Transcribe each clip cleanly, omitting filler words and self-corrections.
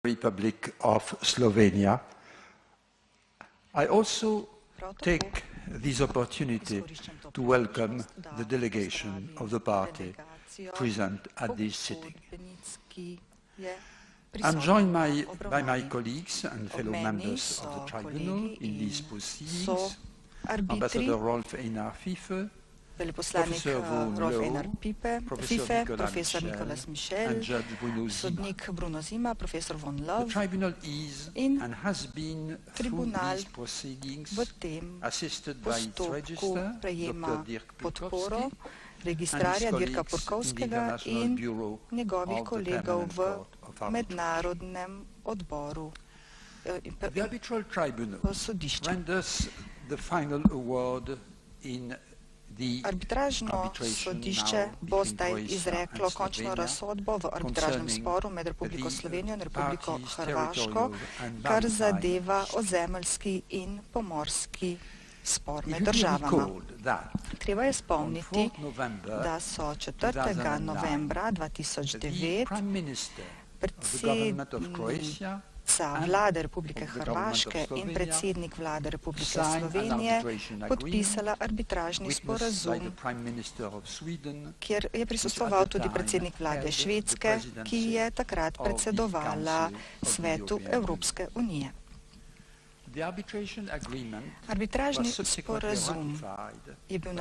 Republic of Slovenia. I also take this opportunity to welcome the delegation of the party present at this sitting. I'm joined by my colleagues and fellow members of the tribunal in these proceedings, Ambassador Rolf Einar Fife, veleposlanik Rolf Einar Fife, profesor Nicolas Michel, sodnik Bruno Zima, profesor von Love in tribunal v tem postopku prejema podporo registrarja Dirka Purkovskega in njegovih kolegov v mednarodnem odboru sodišča. Arbitražno sodišče bo zdaj izreklo končno razsodbo v arbitražnem sporu med Republiko Slovenijo in Republiko Hrvaško, kar zadeva ozemeljski in pomorski spor med državama. Treba je spomniti, da so 4. novembra 2009 predsednica vlade Republike Hrvaške in predsednik vlade Republike Slovenije podpisala arbitražni sporazum, kjer je prisostvoval tudi predsednik vlade Švedske, ki je takrat predsedovala Svetu Evropske unije. Arbitražni sporazum je bil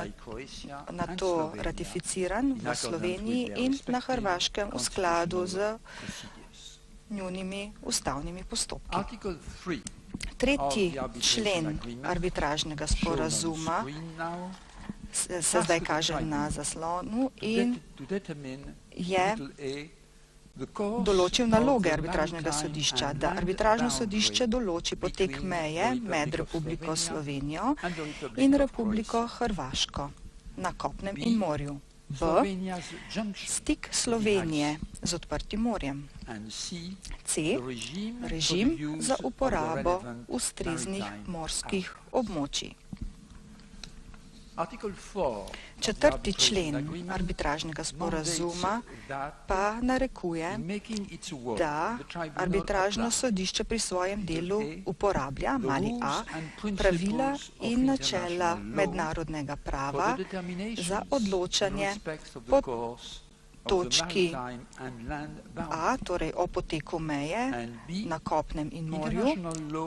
nato ratificiran v Sloveniji in na Hrvaškem v skladu z njunimi ustavnimi postopki. Tretji člen arbitražnega sporazuma se zdaj kaže na zaslonu in je določil naloge arbitražnega sodišča, da arbitražno sodišče določi potek meje med Republiko Slovenijo in Republiko Hrvaško na kopnem in morju. B. Stik Slovenije z odprtim morjem. C. Režim za uporabo ustreznih morskih območij. Četrti člen arbitražnega sporazuma pa narekuje, da arbitražno sodišče pri svojem delu uporablja, mali a, pravila in načela mednarodnega prava za odločanje po točki A, torej o poteku meje na kopnem in morju,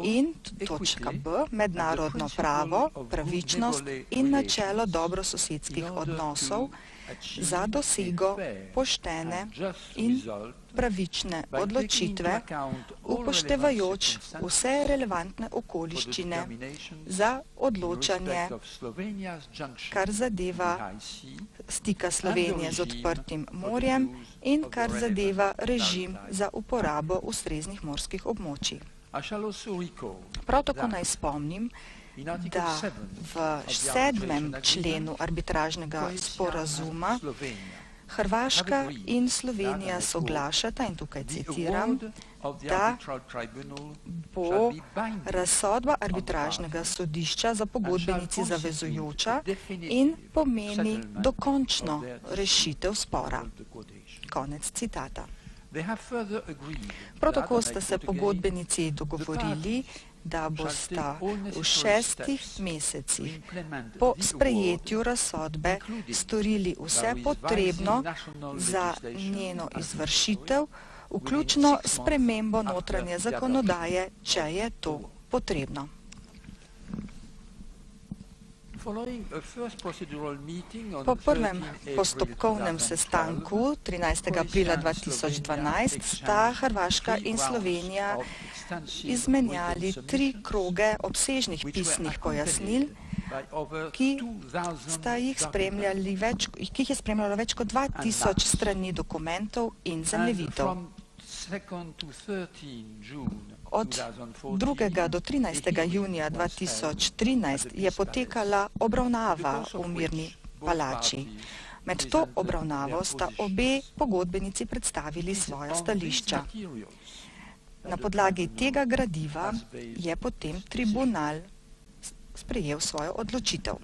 in točka B, mednarodno pravo, pravičnost in načelo dobrososedskih odnosov za dosego poštene in pravične odločitve, upoštevajoč vse relevantne okoliščine za odločanje, kar zadeva stika Slovenije z odprtim morjem in kar zadeva režim za uporabo ustreznih morskih območij. Prav tako naj spomnim, da v 7. členu arbitražnega sporazuma Hrvaška in Slovenija soglašata, in tukaj citiram, da bo razsodba arbitražnega sodišča za pogodbenici zavezujoča in pomeni dokončno rešitev spora. Konec citata. Prav tako sta se pogodbenici dogovorili, da bosta v 6 mesecih po sprejetju razsodbe storili vse potrebno za njeno izvršitev, vključno s spremembo notranje zakonodaje, če je to potrebno. Po prvem postopkovnem sestanku 13. aprila 2012 sta Hrvaška in Slovenija izmenjali 3 kroge obsežnih pisnih pojasnil, ki jih je spremljalo več kot 2000 strani dokumentov in zemljevidov. Od 2. do 13. junija 2013 je potekala obravnava v Mirni palači. Med to obravnavo sta obe pogodbenici predstavili svoja stališča. Na podlagi tega gradiva je potem tribunal sprejel svojo odločitev.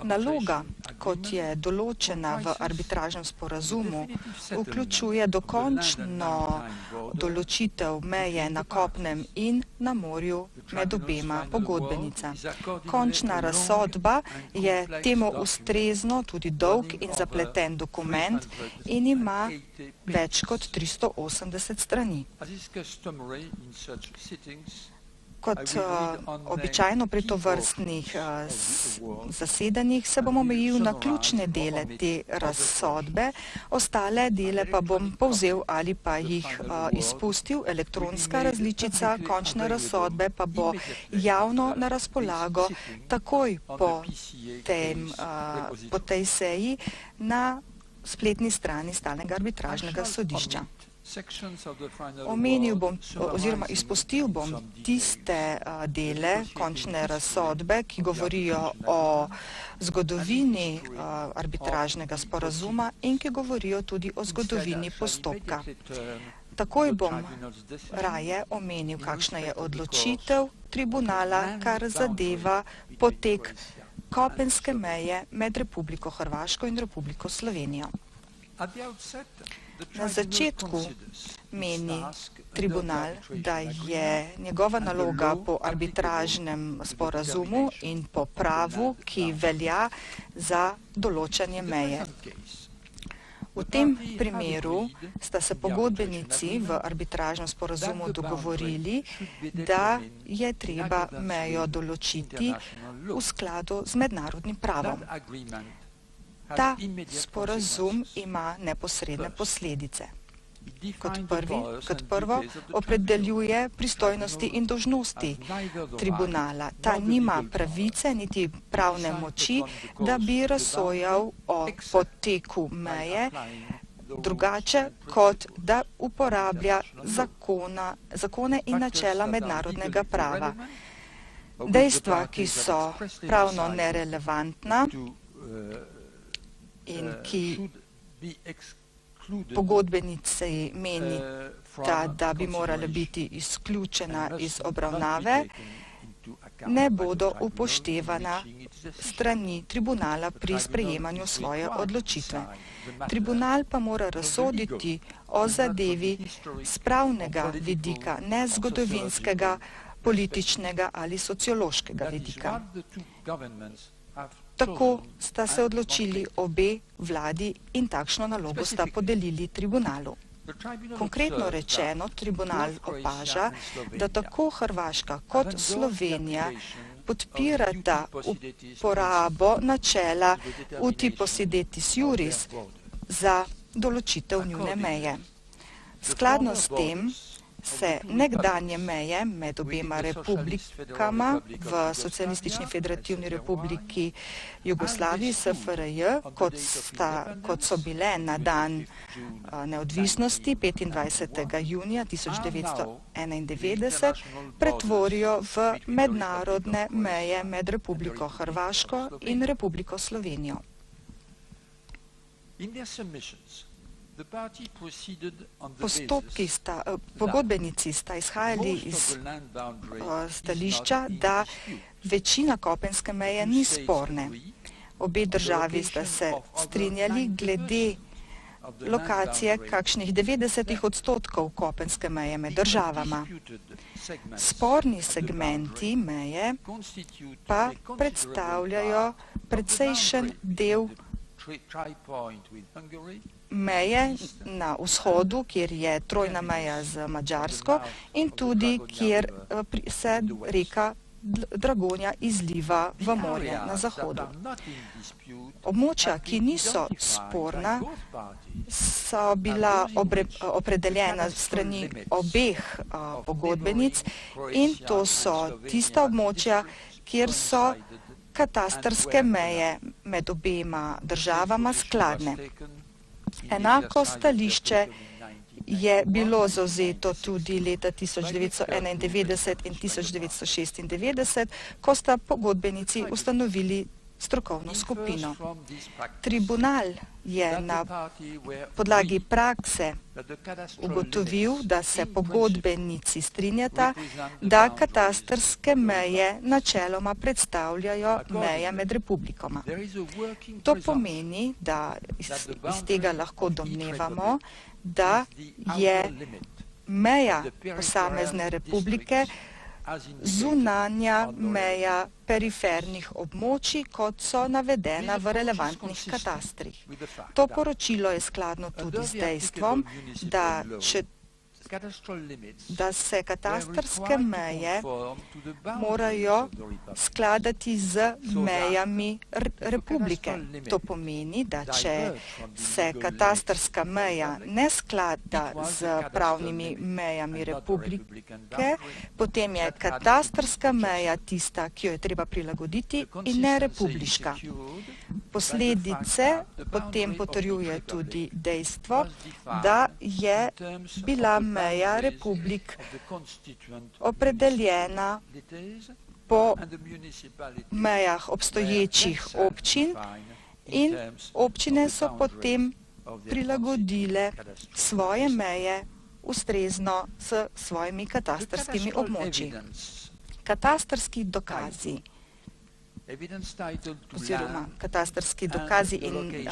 Naloga, kot je določena v arbitražnem sporazumu, vključuje dokončno določitev meje na kopnem in na morju med obema pogodbenicama. Končna razsodba je temu ustrezno tudi dolg in zapleten dokument in ima več kot 380 strani. Kot običajno pri tovrstnih zasedanjih se bom omejil na ključne dele te razsodbe, ostale dele pa bom povzel ali pa jih izpustil. Elektronska različica končne razsodbe pa bo javno na razpolago takoj po tej seji na spletni strani Stalnega arbitražnega sodišča. Omenil bom oziroma izpustil bom tiste dele končne razsodbe, ki govorijo o zgodovini arbitražnega sporazuma in ki govorijo tudi o zgodovini postopka. Takoj bom raje omenil, kakšna je odločitev tribunala, kar zadeva potek kopenske meje med Republiko Hrvaško in Republiko Slovenijo. Na začetku meni tribunal, da je njegova naloga po arbitražnem sporazumu in po pravu, ki velja za določanje meje. V tem primeru sta se pogodbenici v arbitražnem sporazumu dogovorili, da je treba mejo določiti v skladu z mednarodnim pravom. Ta sporazum ima neposredne posledice. Kot prvo opredeljuje pristojnosti in dolžnosti tribunala. Ta nima pravice niti pravne moči, da bi razsojal o poteku meje drugače, kot da uporablja zakone in načela mednarodnega prava. Dejstva, ki so pravno nerelevantna in ki pogodbenici menita, da bi morala biti izključena iz obravnave, ne bodo upoštevana strani tribunala pri sprejemanju svoje odločitve. Tribunal pa mora razsoditi o zadevi z pravnega vidika, ne zgodovinskega, političnega ali sociološkega vidika. Tako sta se odločili obe vladi in takšno nalogo sta podelili tribunalu. Konkretno rečeno, tribunal opaža, da tako Hrvaška kot Slovenija podpirata uporabo načela uti possidetis iuris za določitev njune meje. Skladno s tem se nekdanje meje med obema republikama v Socialistični federativni republiki Jugoslaviji, SFRJ, kot so bile na dan neodvisnosti 25. junija 1991, pretvorijo v mednarodne meje med Republiko Hrvaško in Republiko Slovenijo. Pogodbenici sta izhajali iz stališča, da večina kopenske meje ni sporne. Obe državi sta se strinjali glede lokacije kakšnih 90% kopenske meje med državama. Sporni segmenti meje pa predstavljajo precejšen del meje na vzhodu, kjer je trojna meja z Madžarsko in tudi, kjer se reka Dragonja izliva v morje na zahodu. Območja, ki niso sporna, so bila opredeljena strani obeh pogodbenic in to so tista območja, kjer so katastrske meje med obema državama skladne. Enako stališče je bilo zavzeto tudi leta 1991 in 1996, ko sta pogodbenici ustanovili strokovno skupino. Tribunal je na podlagi prakse ugotovil, da se pogodbenici strinjata, da katastrske meje načeloma predstavljajo meje med republikama. To pomeni, da iz tega lahko domnevamo, da je meja posamezne republike zunanja meja perifernih območij, kot so navedena v relevantnih katastrih. To poročilo je skladno tudi z dejstvom, da se katastrske meje morajo skladati z mejami republike. To pomeni, da če se katastrska meja ne sklada z pravnimi mejami republike, potem je katastrska meja tista, ki jo je treba prilagoditi in ne republiška. Posledice potem potrjuje tudi dejstvo, da je bila meja republik opredeljena po mejah obstoječih občin in občine so potem prilagodile svoje meje ustrezno s svojimi katastrskimi območji. Katastrski dokazi oziroma katastrski dokazi in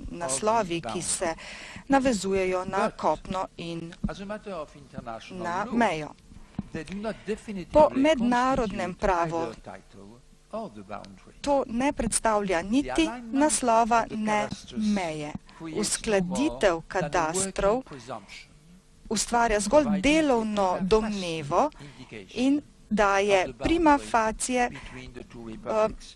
naslovi, ki se navezujejo na kopno in na mejo. Po mednarodnem pravu to ne predstavlja niti naslova, ne meje. Uskladitev katastrov ustvarja zgolj delovno domnevo in daje prima facie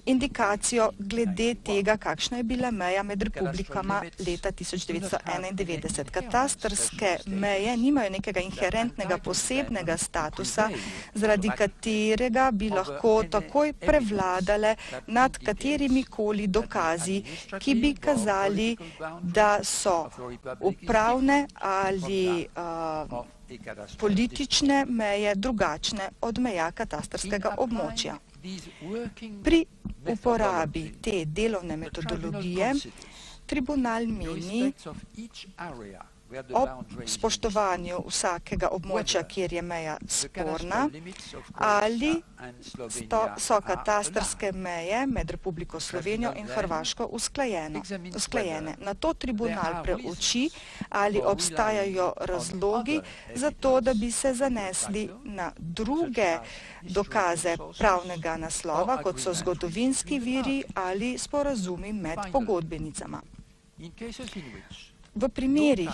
indikacijo glede tega, kakšna je bila meja med republikama leta 1991. Katastrske meje nimajo nekega inherentnega posebnega statusa, zaradi katerega bi lahko takoj prevladale nad katerimikoli dokazi, ki bi kazali, da so upravne ali politične meje drugačne od meja katastrskega območja. Pri uporabi te delovne metodologije tribunal meni ob spoštovanju vsakega območja, kjer je meja sporna, ali so katastrske meje med Republiko Slovenijo in Hrvaško usklajene. Na to tribunal preuči, ali obstajajo razlogi za to, da bi se zanesli na druge dokaze pravnega naslova, kot so zgodovinski viri ali sporazumi med pogodbenicama. V primerih,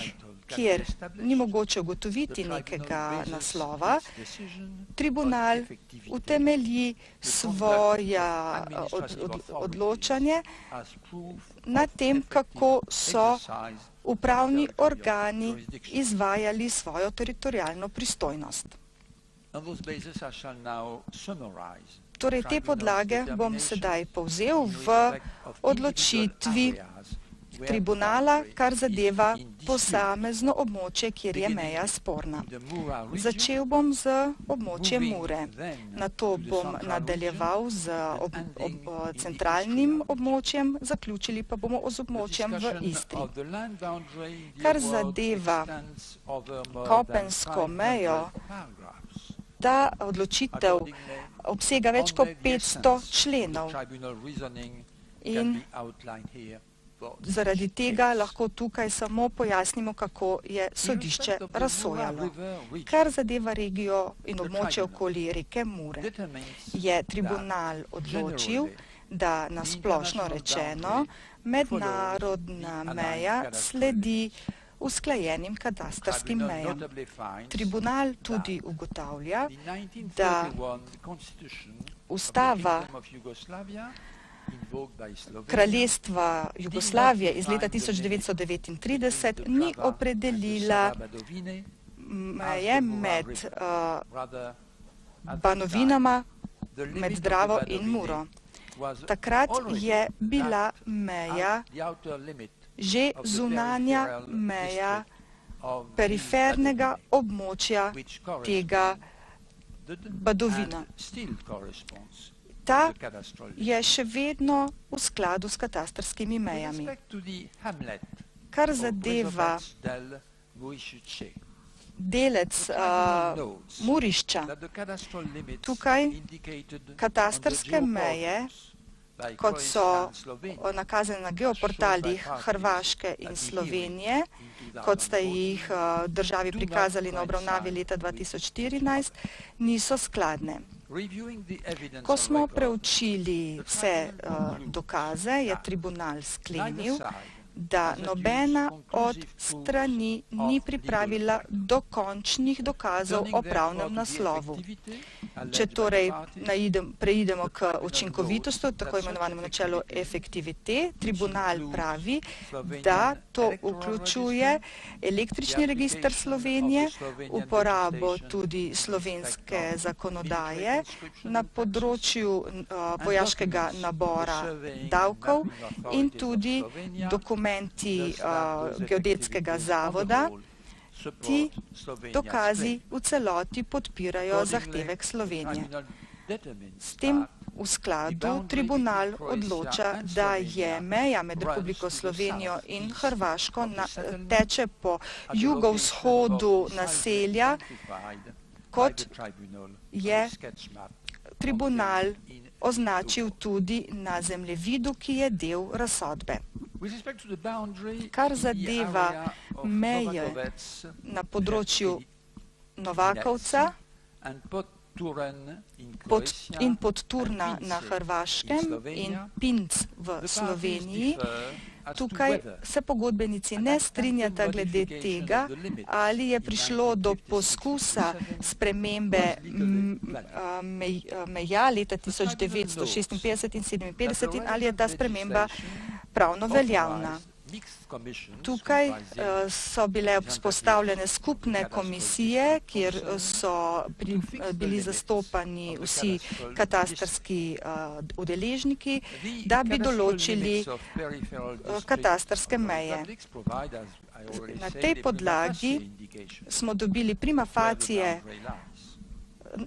kjer ni mogoče ugotoviti nekega naslova, tribunal utemelji svoja odločanje na tem, kako so upravni organi izvajali svojo teritorialno pristojnost. Torej, te podlage bom sedaj povzel v odločitvi tribunala, kar zadeva posamezno območje, kjer je meja sporna. Začel bom z območjem Mure, nato bom nadaljeval z centralnim območjem, zaključili pa bomo z območjem v Istri. Kar zadeva kopensko mejo, ta odločitev obsega več kot 500 členov in zaradi tega lahko tukaj samo pojasnimo, kako je sodišče razsojalo. Kar zadeva regijo in območje okoli reke Mure, je tribunal odločil, da na splošno rečeno mednarodna meja sledi usklajenim katastrskim mejam. Tribunal tudi ugotavlja, da ustava Kraljestva Jugoslavije iz leta 1939 ni opredelila meje med Banovinama, med Dravo in Muro. Takrat je bila meja že zunanja meja perifernega območja tega Badovina. Ta the cadastral limit. je še vedno v skladu s katastrskimi With mejami. respect to the hamlet Kar of zadeva Brezovec del Vojšice, delec Murišča, that the cadastral limits tukaj indicated on the katastrske meje, geoportals by kot Croatia so and Slovenia, nakazane na geoportalih Hrvaške in Slovenije, kot sta jih državi prikazali na obravnavi leta 2014, niso skladne. reviewing the evidence Ko on smo record, preučili vse dokaze, je tribunal sklenil, neither side da nobena od strani ni pripravila dokončnih dokazov o pravnem naslovu. Če torej preidemo k učinkovitosti, tako imenovanemu načelu efektivite, tribunal pravi, da to vključuje električni register Slovenije, uporabo tudi slovenske zakonodaje na področju vojaškega nabora davkov in tudi dokumenti geodetskega zavoda. Ti dokazi v celoti podpirajo zahtevek Slovenije. S tem v skladu tribunal odloča, da je meja med Republiko Slovenijo in Hrvaško teče po jugovzhodu naselja, kot je tribunal označil tudi na zemljevidu, ki je del razsodbe. Kar zadeva meje na področju Novakovca in Podturna na Hrvaškem in Pinc v Sloveniji, tukaj se pogodbenici ne strinjata glede tega, ali je prišlo do poskusa spremembe meja leta 1956 in 1957 in ali je ta sprememba pravno veljavna. Tukaj so bile vzpostavljene skupne komisije, kjer so bili zastopani vsi katastrski udeležniki, da bi določili katastrske meje. Na tej podlagi smo dobili prima facie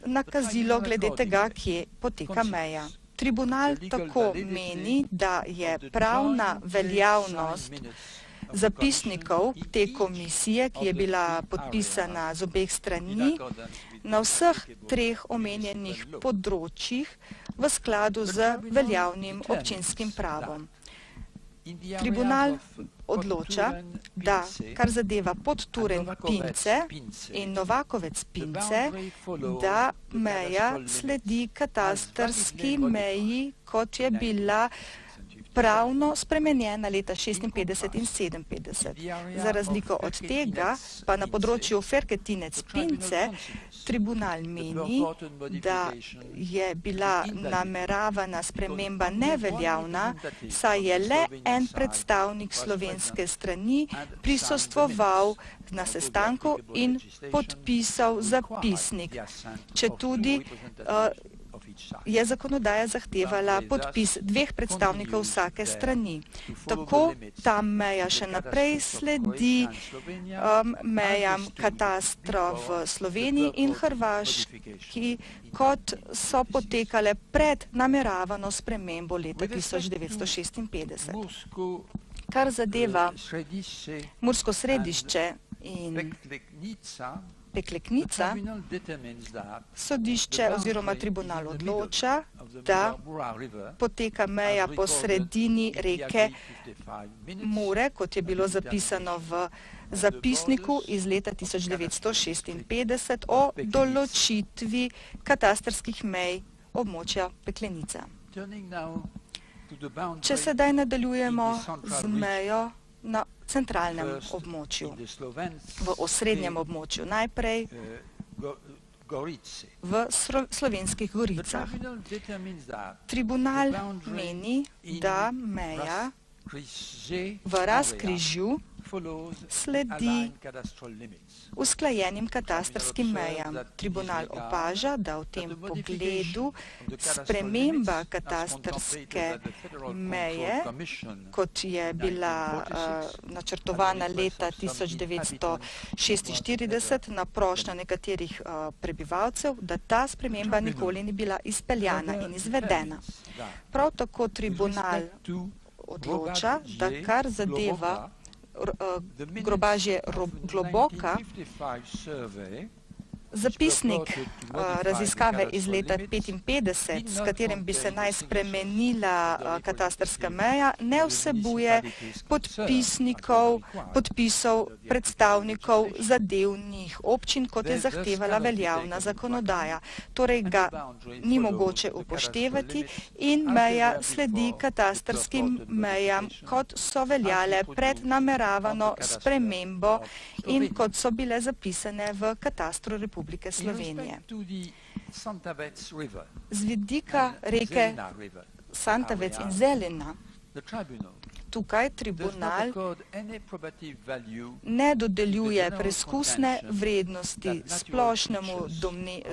nakazilo glede tega, kje poteka meja. Tribunal tako meni, da je pravna veljavnost zapisnikov te komisije, ki je bila podpisana z obeh strani, na vseh treh omenjenih področjih v skladu z veljavnim občinskim pravom. Tribunal odloča, da kar zadeva Podturen Pince in Novakovec Pince, da meja sledi katastrski meji, kot je bila pravno spremenjena leta 56 in 57. Za razliko od tega, pa na področju Ferketinec Pince, tribunal meni, da je bila nameravana sprememba neveljavna, saj je le en predstavnik slovenske strani prisostvoval na sestanku in podpisal zapisnik, četudi je zakonodaja zahtevala podpis dveh predstavnikov vsake strani. Tako ta meja še naprej sledi mejam katastra v Sloveniji in Hrvaški, kot so potekale pred nameravano spremembo leta 1956. Kar zadeva Mursko Središče in Pekleknica, sodišče oziroma tribunal odloča, da poteka meja po sredini reke Mure, kot je bilo zapisano v zapisniku iz leta 1956 o določitvi katastrskih mej območja Peklenica. Če sedaj nadaljujemo z mejo na centralnem območju, v osrednjem območju, najprej v Slovenskih Goricah. Tribunal meni, da meja v razkrižju sledi usklajenim katastrskim mejam. Tribunal opaža, da v tem pogledu sprememba katastrske meje, kot je bila načrtovana leta 1946 na prošnjo nekaterih prebivalcev, da ta sprememba nikoli ni bila izpeljana in izvedena. Prav tako tribunal odloča, da kar zadeva grobažje Globoka, zapisnik raziskave iz leta 1955, s katerim bi se naj spremenila katastrska meja, ne vsebuje podpisov predstavnikov zadevnih občin, kot je zahtevala veljavna zakonodaja. Torej ga ni mogoče upoštevati in meja sledi katastrskim mejam, kot so veljale pred nameravano spremembo in kot so bile zapisane v katastru Republike Slovenije. Z vidika reke Santavec in Zelina, tukaj tribunal ne dodeljuje preizkusne vrednosti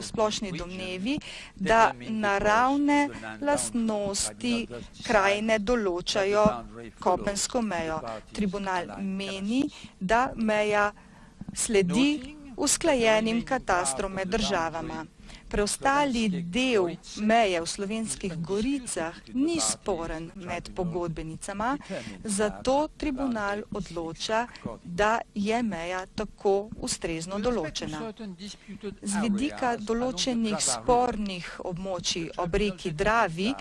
splošni domnevi, da naravne lastnosti krajine določajo kopensko mejo. Tribunal meni, da meja sledi usklajenim katastrom med državama. Preostali del meje v Slovenskih Goricah ni sporen med pogodbenicama, zato tribunal odloča, da je meja tako ustrezno določena. Z vidika določenih spornih območij ob reki Dravi,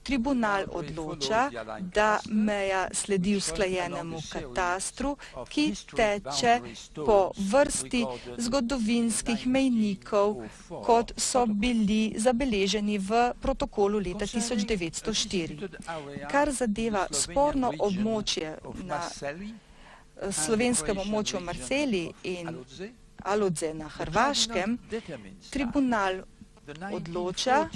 tribunal odloča, da meja sledi usklajenemu katastru, ki teče po vrsti zgodovinskih mejnikov, kot so bili zabeleženi v protokolu leta 1904. Kar zadeva sporno območje na slovenskem območju Marceli in Aludze na Hrvaškem, tribunal odloča,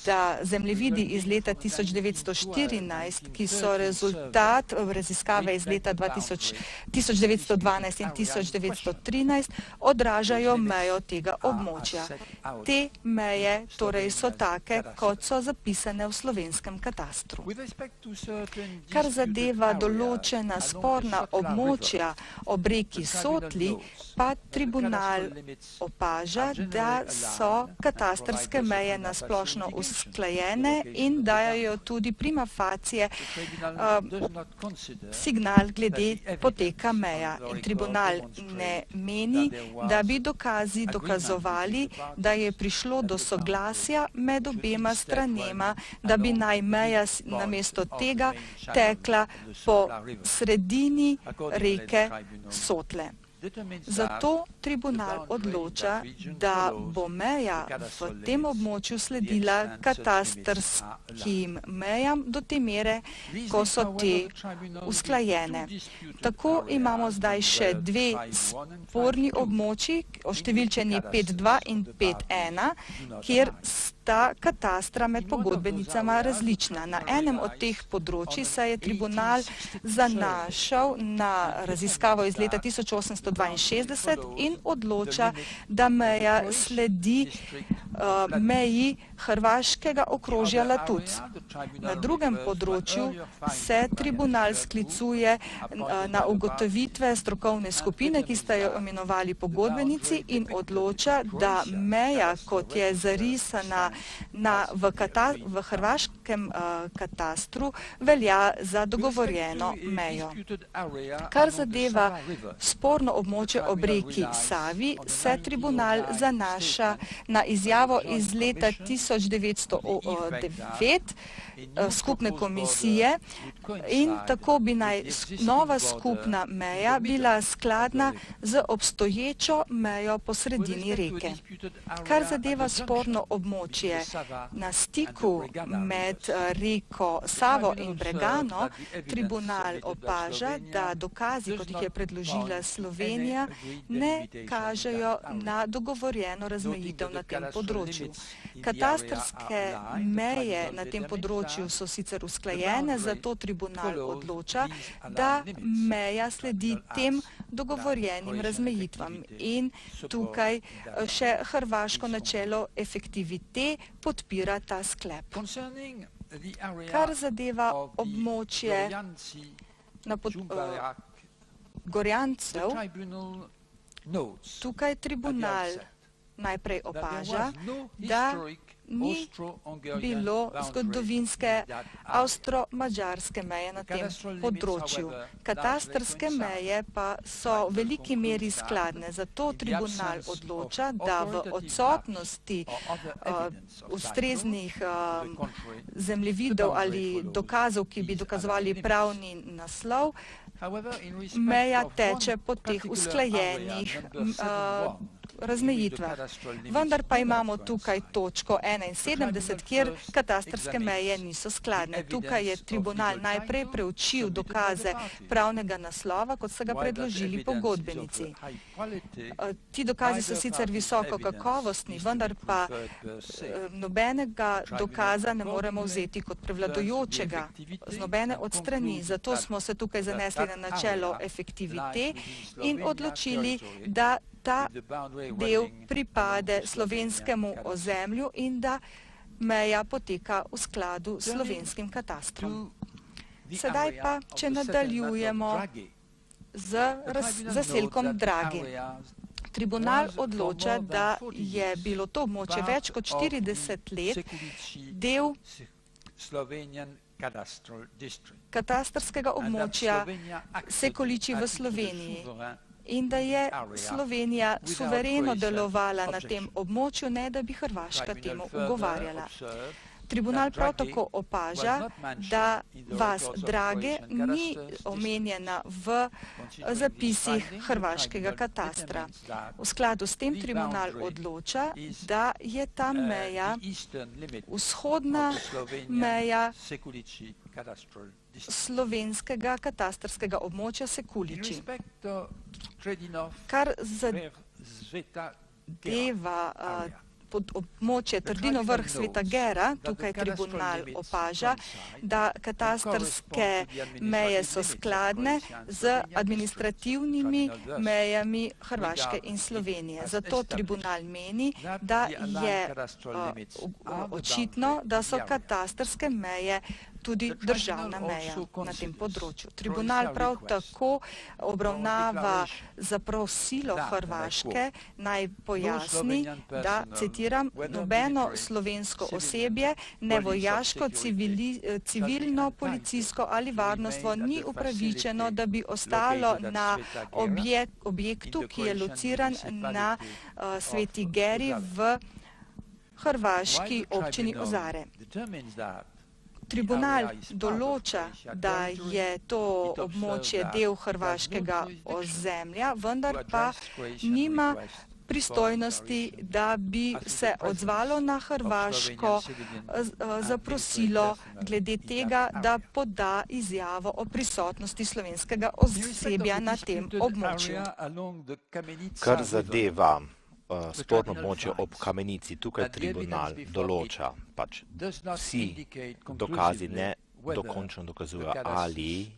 da zemljevidi iz leta 1914, ki so rezultat raziskave iz leta 1912 in 1913, odražajo mejo tega območja. Te meje torej so take, kot so zapisane v slovenskem katastru. Kar zadeva določena sporna območja ob reki Sotli, pa tribunal opaža, da so katastrske meje na splošno usklajene in dajajo tudi prima facie signal glede poteka meja. In tribunal ne meni, da bi dokazi dokazovali, da je prišlo do soglasja med obema stranema, da bi naj meja namesto tega tekla po sredini reke Sotle. Zato tribunal odloča, da bo meja v tem območju sledila katastrskim mejam do te mere, ko so te usklajene. Tako imamo zdaj še dve sporni območji, oštevilčeni 5.2 in 5.1, kjer sta katastra med pogodbenicama različna. Na enem od teh področji se je tribunal zanašal na raziskavo iz leta 1862 in odloča, da meja sledi meji hrvaškega okrožja Latuc. Na drugem področju se tribunal sklicuje na ugotovitve strokovne skupine, ki sta jo imenovali pogodbenici, in odloča, da meja, kot je zarisana v hrvaškem katastru, velja za dogovorjeno mejo. Kar zadeva sporno območje ob reki Savi, se tribunal zanaša na izjavo iz leta 1909 skupne komisije in tako bi naj nova skupna meja bila skladna z obstoječo mejo po sredini reke. Kar zadeva sporno območje na stiku med reko Savo in Bregano, tribunal opaža, da dokazi, kot jih je predložila Slovenija, ne kažejo na dogovorjeno razmejitev na tem področju. področju. Katastrske meje na tem področju so sicer usklajene, zato tribunal odloča, da meja sledi tem dogovorjenim razmejitvam. In tukaj še hrvaško načelo efektivite podpira ta sklep. Kar zadeva območje Gorjancev, tukaj tribunal najprej opaža, da ni bilo zgodovinske avstro-mađarske meje na tem področju. Katastrske meje pa so v veliki meri skladne, zato tribunal odloča, da v odsotnosti ustreznih zemljevidov ali dokazov, ki bi dokazovali pravni naslov, meja teče po teh usklajenih razmejitvah. Vendar pa imamo tukaj točko 71, kjer katastrske meje niso skladne. Tukaj je tribunal najprej preučil dokaze pravnega naslova, kot so ga predložili pogodbenici. Ti dokazi so sicer visoko kakovostni, vendar pa nobenega dokaza ne moremo vzeti kot prevladujočega z nobene od strani. Zato smo se tukaj zanesli na načelo efektivite in odločili, da ta del pripade slovenskemu ozemlju in da meja poteka v skladu s slovenskim katastrom. Sedaj pa, če nadaljujemo z zaselkom Drage. Tribunal odloča, da je bilo to območje več kot 40 let del katastrskega območja Sekoliči v Sloveniji in da je Slovenija suvereno delovala na tem območju, ne da bi Hrvaška temu ugovarjala. Tribunal prav tako opaža, da vas Drage ni omenjena v zapisih hrvaškega katastra. V skladu s tem tribunal odloča, da je ta meja vzhodna meja slovenskega katastrskega območja Sekuliči. Kar zadeva pod območje Trdino vrh Sveta Gera, tukaj tribunal opaža, da katastrske meje so skladne z administrativnimi mejami Hrvaške in Slovenije. Zato tribunal meni, da je očitno, da so katastrske meje tudi državna meja na tem področju. Tribunal prav tako obravnava zaprosilo Hrvaške, naj pojasni, da, citiram, nobeno slovensko osebje, ne vojaško, civilno, policijsko ali varnostno ni upravičeno, da bi ostalo na objektu, ki je lociran na Sveti Geri v hrvaški občini Ozare. Tribunal določa, da je to območje del hrvaškega ozemlja, vendar pa nima pristojnosti, da bi se odzvalo na Hrvaško zaprosilo glede tega, da poda izjavo o prisotnosti slovenskega osebja na tem območju. Kar zadeva sporno območje ob Kamenici, tukaj tribunal določa, pač vsi dokazi ne dokončno dokazujejo, ali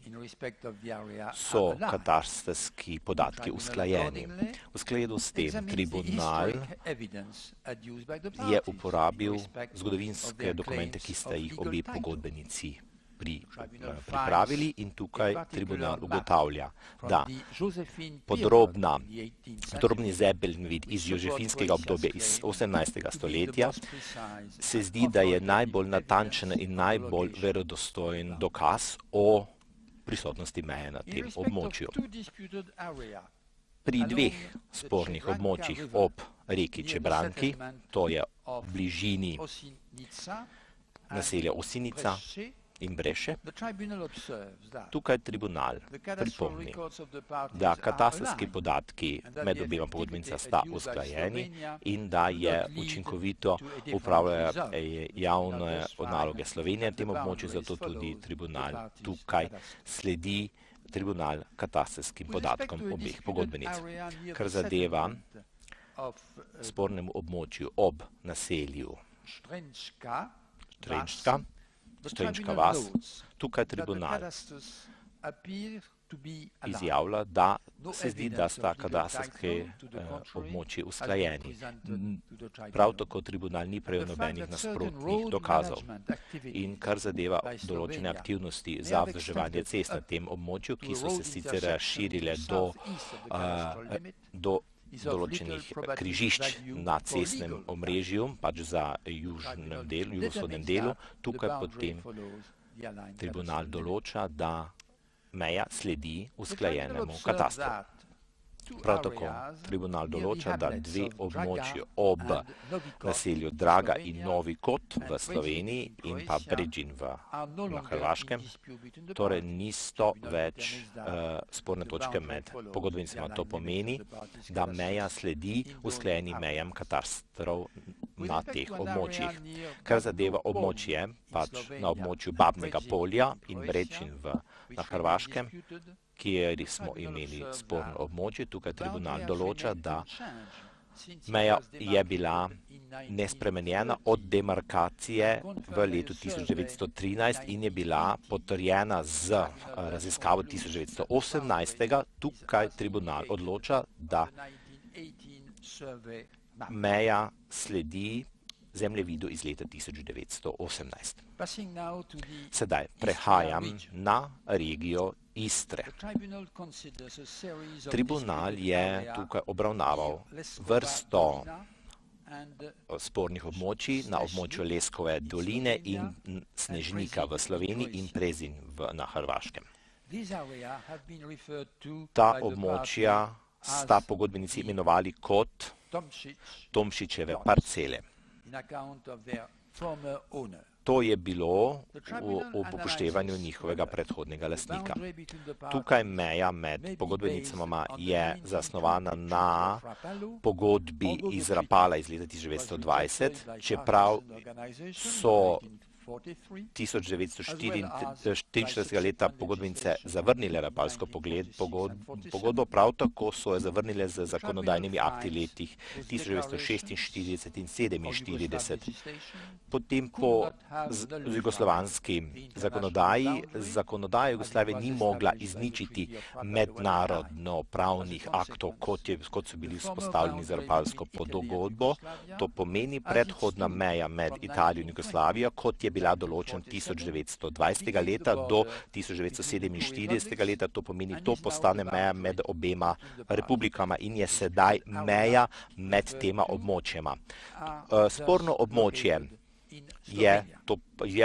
so katastrski podatki usklajeni. V skladu s tem tribunal je uporabil zgodovinske dokumente, ki sta jih obe pogodbenici pripravili, in tukaj tribunal ugotavlja, da podrobni zemljevid iz jožefinskega obdobja iz 18. stoletja se zdi, da je najbolj natančen in najbolj verodostojen dokaz o prisotnosti meje na tem območju. Pri dveh spornih območjih ob reki Čebranki, to je v bližini naselja Osinica in Breše, tukaj tribunal pripomni, da katastrski podatki med obema pogodbenicama sta usklajeni in da je učinkovito upravljala javne naloge Slovenije na tem območju, zato tudi tribunal tukaj sledi katasterskim podatkom obeh pogodbenic. Kar zadeva spornem območju ob naselju Strenčka vas, tukaj tribunal izjavlja, da se zdi, da sta katastrski območji usklajeni. Prav tako tribunal ni prejel nobenih nasprotnih dokazov. In kar zadeva določene aktivnosti za vzdrževanje cest na tem območju, ki so se sicer razširile do določenih križišč na cestnem omrežju, pač za jugovzhodnem delu, tukaj potem tribunal določa, da meja sledi usklajenemu katastru. Prav tako tribunal določa, da dve območji ob naselju Draga in Novi Kot v Sloveniji in pa Brežin na Hrvaškem, torej niso več sporne točke med pogodbenicama. To pomeni, da meja sledi usklajenim mejam katastrov na teh območjih. Kar zadeva območje, pač na območju Babnega Polja in Brežin na Hrvaškem, kjer smo imeli sporno območje, tukaj tribunal določa, da meja je bila nespremenjena od demarkacije v letu 1913 in je bila potrjena z raziskavo 1918. Tukaj tribunal odloča, da meja sledi zemljevidu iz leta 1918. Sedaj prehajam na regijo Istre. Tribunal je tukaj obravnaval vrsto spornih območij na območju Leskove doline in Snežnika v Sloveniji in Prezin na Hrvaškem. Ta območja sta pogodbenici imenovali kot Tomšičeve parcele. To je bilo ob upoštevanju njihovega predhodnega lastnika. Tukaj meja med pogodbenicama je zasnovana na pogodbi iz Rapala iz leta 1920, čeprav so 1944. leta pogodbenice zavrnile Rapalsko pogodbo, prav tako so jo zavrnile z zakonodajnimi akti letih 1946 in 1947. Potem po jugoslovanski zakonodaji, zakonodaja Jugoslavije ni mogla izničiti mednarodno pravnih aktov, kot so bili vzpostavljeni za Rapalsko pogodbo. To pomeni predhodna meja med Italijo in Jugoslavijo, kot je bila določen 1920. leta do 1947. leta, to pomeni, to postane meja med obema republikama in je sedaj meja med tema območjema. Sporno območje je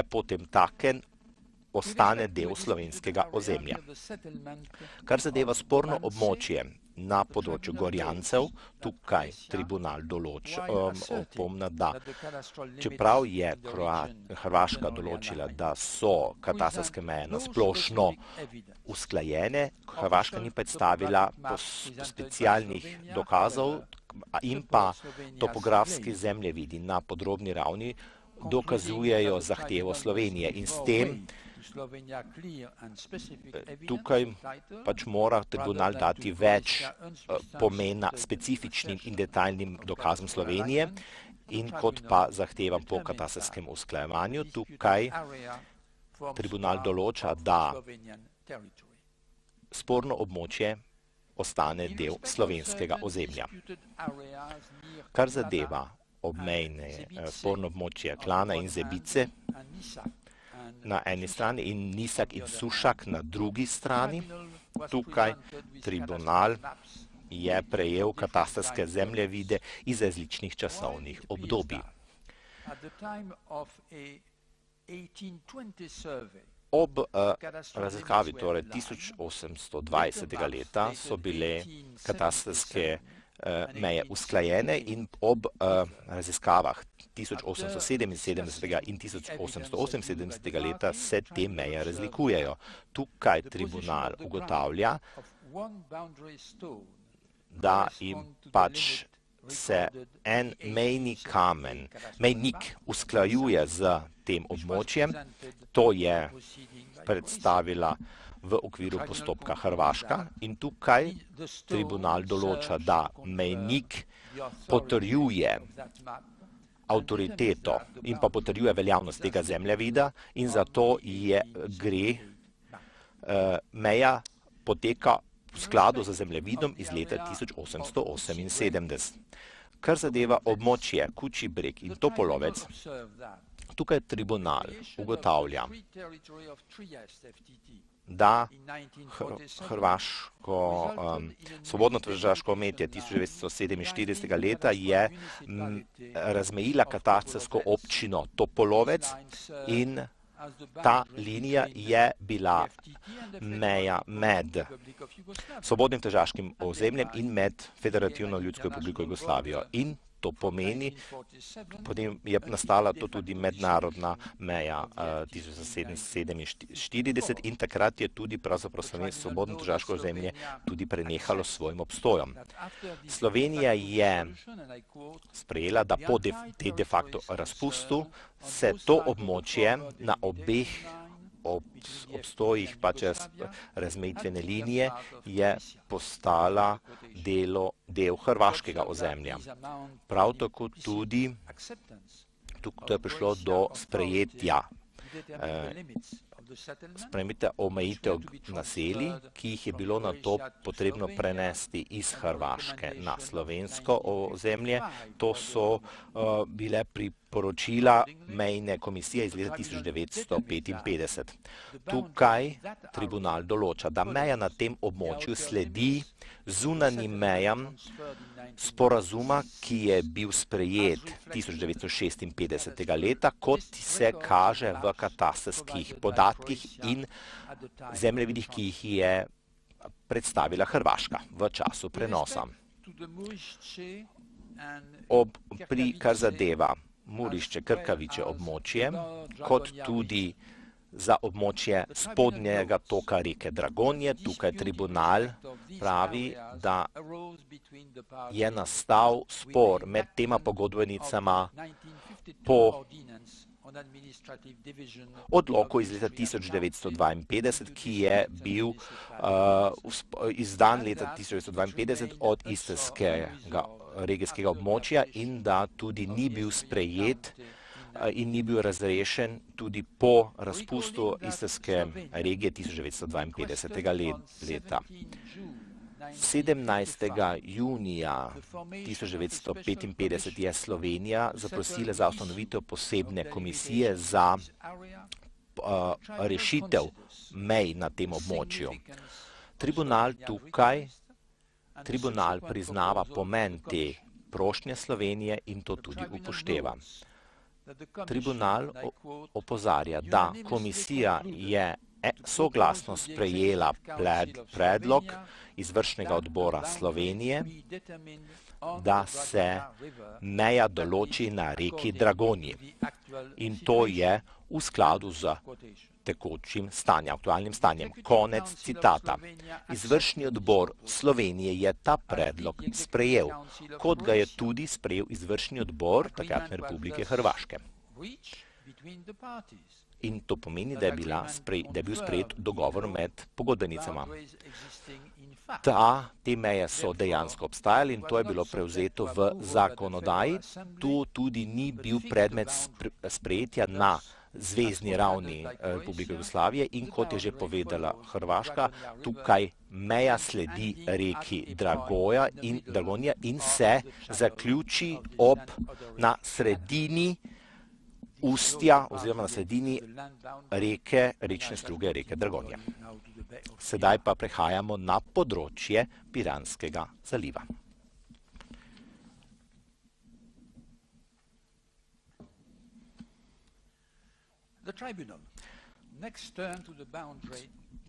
potem taken, ostane del slovenskega ozemlja. Kar zadeva sporno območje na področju Gorjancev, tukaj tribunal opomna, da čeprav je Hrvaška določila, da so katastrske meje na splošno usklajene, Hrvaška ni predstavila specialnih dokazov in pa topografski zemljevidi na podrobni ravni dokazujejo zahtevo Slovenije in s tem tukaj pač mora tribunal dati več pomena specifičnim in detaljnim dokazom Slovenije in kot pa zahtevam po katastrskem usklajevanju, tukaj tribunal določa, da sporno območje ostane del slovenskega ozemlja. Kar zadeva obmejne sporno območje Klana in Zebice na eni strani in Nisak in Sušak na drugi strani, tukaj tribunal je prejel katastrske zemljevide iz različnih časovnih obdobij. Ob raziskavi, torej 1820. leta, so bile katastrske meje usklajene in ob raziskavah 1877. in 1878. leta se te meje razlikujejo. Tukaj tribunal ugotavlja, da jim pač se en mejnik usklajuje z tem območjem, to je predstavila v okviru postopka Hrvaška in tukaj tribunal določa, da mejnik potrjuje avtoriteto in pa potrjuje veljavnost tega zemljevida in zato meja poteka v skladu z zemljevidom iz leta 1878. Kar zadeva območje Kučji Breg in Topolovec, tukaj tribunal ugotavlja, da hrvaško svobodno tržaško ometje 1947. leta je razmejila katastrsko občino Topolovec in ta linija je bila meja med svobodnim tržaškim ozemljem in med Federativno ljudsko republiko Jugoslavijo. In to pomeni, potem je nastala to tudi mednarodna meja 1747 in takrat je tudi pravzaprav svobodno tržaško ozemlje tudi prenehalo s svojim obstojem. Slovenija je sprejela, da po de facto razpustu se to območje na obeh obstojih pač razmejitvene linije je postala del hrvaškega ozemlja. Prav tako tudi tukaj je prišlo do sprejetja omejitev naselij, ki jih je bilo na to potrebno prenesti iz Hrvaške na slovensko ozemlje. To so bile priporočila mejne komisije iz leta 1955. Tukaj tribunal določa, da meja na tem območju sledi zunanjim mejam sporazuma, ki je bil sprejet 1956. leta, kot se kaže v katastrskih podatkih in zemljevidih, ki jih je predstavila Hrvaška v času prenosa. Kar zadeva Murišče, Krkaviče območje, kot tudi za območje spodnjega toka reke Dragonje, tukaj tribunal pravi, da je nastal spor med tema pogodbenicama po odloku iz leta 1952, ki je bil izdan leta 1952 od istrskega regijskega območja in da tudi ni bil sprejet in ni bil razrešen tudi po razpustu istrske regije 1952. leta. 17. junija 1955 je Slovenija zaprosila za ustanovitev posebne komisije za rešitev mej na tem območju. Tribunal priznava pomen te prošnje Slovenije in to tudi upošteva. Tribunal opozarja, da komisija je soglasno sprejela predlog izvršnega odbora Slovenije, da se meja določi na reki Dragonji. In to je v skladu z tekočim stanjem, aktualnim stanjem. Konec citata. Izvršni odbor Slovenije je ta predlog sprejel, kot ga je tudi sprejel izvršni odbor takratne Republike Hrvaške. In to pomeni, da je bil sprejet dogovor med pogodbenicama. Te meje so dejansko obstajali in to je bilo prevzeto v zakonodaji. To tudi ni bil predmet sprejetja na zvezni ravni Republike Jugoslavije in kot je že povedala Hrvaška, tukaj meja sledi reki Dragonja in se zaključi na sredini ustja oziroma na sredini rečne struge reke Dragonja. Sedaj pa prehajamo na področje Piranskega zaliva.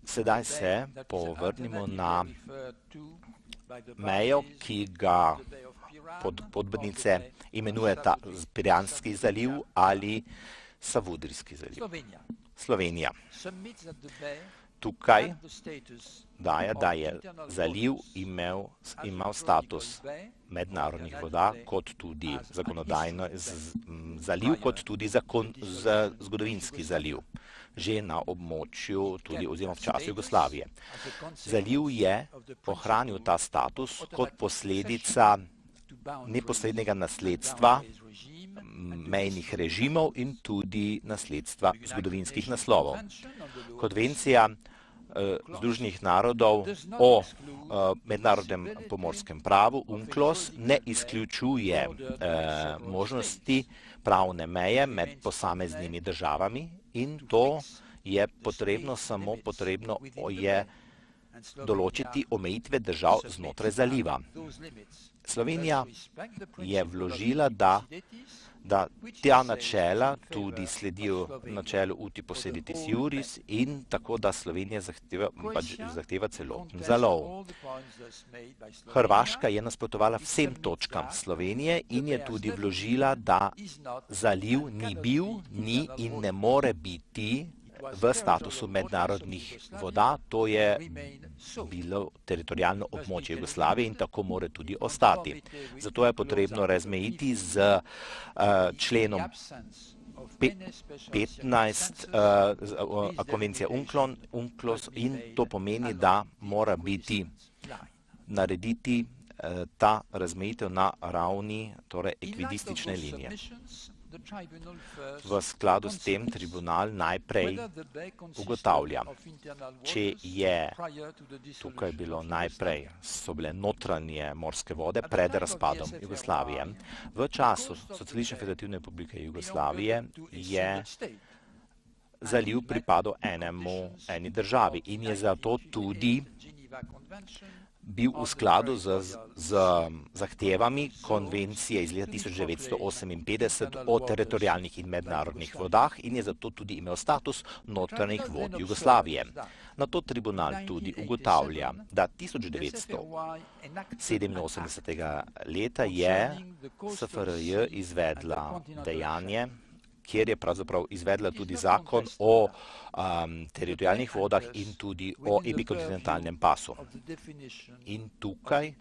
Sedaj se povrnimo na mejo, ki ga pogodbenice imenujeta Piranski zaliv ali Savudrijski zaliv. Slovenija. Tukaj daje, da je zaliv imel status mednarodnih voda, kot tudi zakonodajno zaliv, kot tudi zgodovinski zaliv, že na območju tudi oziroma v času Jugoslavije. Zaliv je ohranil ta status kot posledica neposrednega nasledstva mejnih režimov in tudi nasledstva zgodovinskih naslovov. Konvencija Združenih narodov o mednarodnem pomorskem pravu, UNCLOS, ne izključuje možnosti pravne meje med posameznimi državami in to je samo potrebno je določiti omejitve držav znotraj zaliva. Slovenija je vložila, da ta načela tudi sledijo načelu uti posseditis iuris in tako, da Slovenija zahteva celoten zalov. Hrvaška je nasprotovala vsem točkam Slovenije in je tudi vložila, da zaliv ni bil, ni in ne more biti v statusu mednarodnih voda, to je bilo teritorijalno območje Jugoslavije in tako mora tudi ostati. Zato je potrebno razmejiti z členom 15 konvencije UNCLOS in to pomeni, da mora biti narediti ta razmejitev na ravni ekvidistične linije. V skladu s tem tribunal najprej ugotavlja, če je tukaj bilo najprej, so bile notranje morske vode pred razpadom Jugoslavije. V času Socialistične federativne republike Jugoslavije je zaliv pripadal eni državi in je zato tudi bil v skladu z zahtevami konvencije iz leta 1958 o teritorijalnih in mednarodnih vodah in je zato tudi imel status notranjih vod Jugoslavije. Na to tribunal tudi ugotavlja, da 1987. leta je SFRJ izvedla dejanje, kjer je pravzaprav izvedla tudi zakon o teritorijalnih vodah in tudi o epikontinentalnem pasu. In tukaj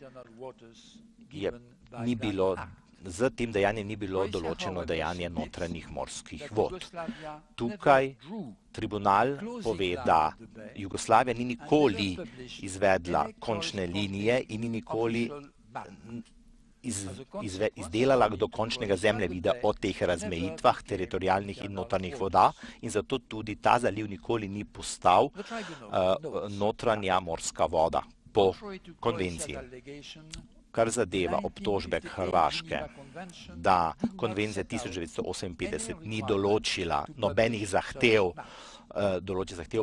z tem dejanjem ni bilo določeno dejanje notranjih morskih vod. Tukaj tribunal pove, da Jugoslavija ni nikoli izvedla končne linije in ni nikoli izdelala do končnega zemljevida o teh razmejitvah teritorijalnih in notranjih voda in zato tudi ta zaliv nikoli ni postal notranja morska voda po konvenciji. Kar zadeva obtožbe Hrvaške, da konvencija 1958 ni določila nobenih zahtev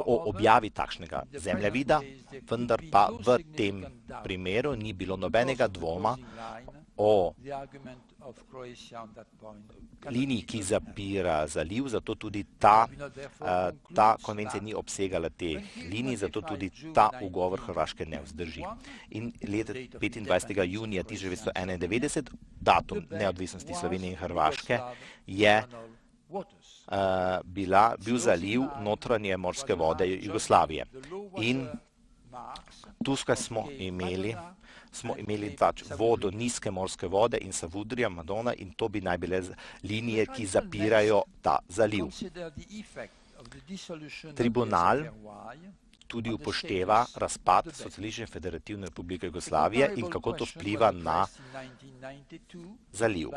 o objavi takšnega zemljevida, vendar pa v tem primeru ni bilo nobenega dvoma o liniji, ki zapira zaliv, zato tudi ta konvencija ni obsegala teh linij, zato tudi ta ugovor Hrvaške ne vzdrži. In leta 25. junija 1991, datum neodvisnosti Slovenije in Hrvaške, je bil zaliv notranje morske vode Jugoslavije. In tukaj smo imeli vodo nizke morske vode in Savudrija, Madona in to bi naj bile linije, ki zapirajo ta zaliv. Tribunal tudi upošteva razpad Socialistične federativne republike Jugoslavije in kako to vpliva na zaliv.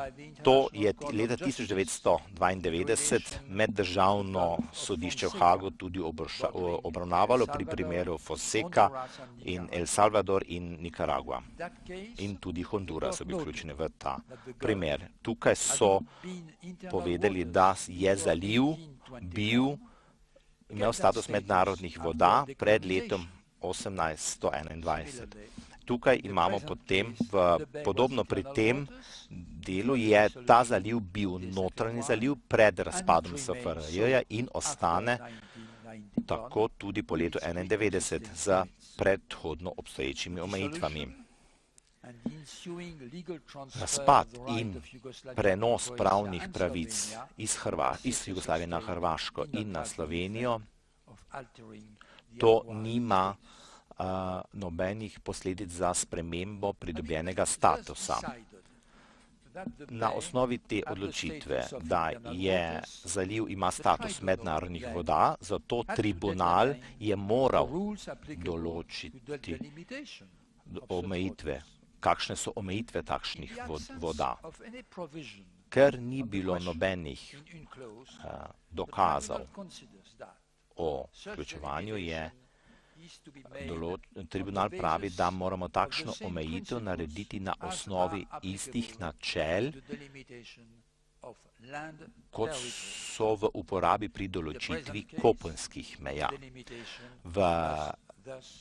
To je leta 1992 meddržavno sodišče v Hagu tudi obravnavalo pri primeru Fonseca in El Salvador in Nicaragua. In tudi Honduras so bili vključeni v ta primer. Tukaj so povedali, da je zaliv imel status mednarodnih voda pred letom 1821. Tukaj imamo potem, podobno pri tem delu, je ta zaliv bil notranji zaliv pred razpadom SFRJ in ostane tako tudi po letu 1991 z predhodno obstoječimi omejitvami. Razpad in prenos pravnih pravic iz Jugoslavije na Hrvaško in na Slovenijo, to nima nobenih posledic za spremembo pridobljenega statusa. Na osnovi te odločitve, da je zaliv ima status mednarodnih voda, zato tribunal je moral določiti omejitve kakšne so omejitve takšnih voda. Ker ni bilo nobenih dokazov o vključevanju, tribunal pravi, da moramo takšno omejitev narediti na osnovi istih načel, kot so v uporabi pri določitvi kopenskih meja. V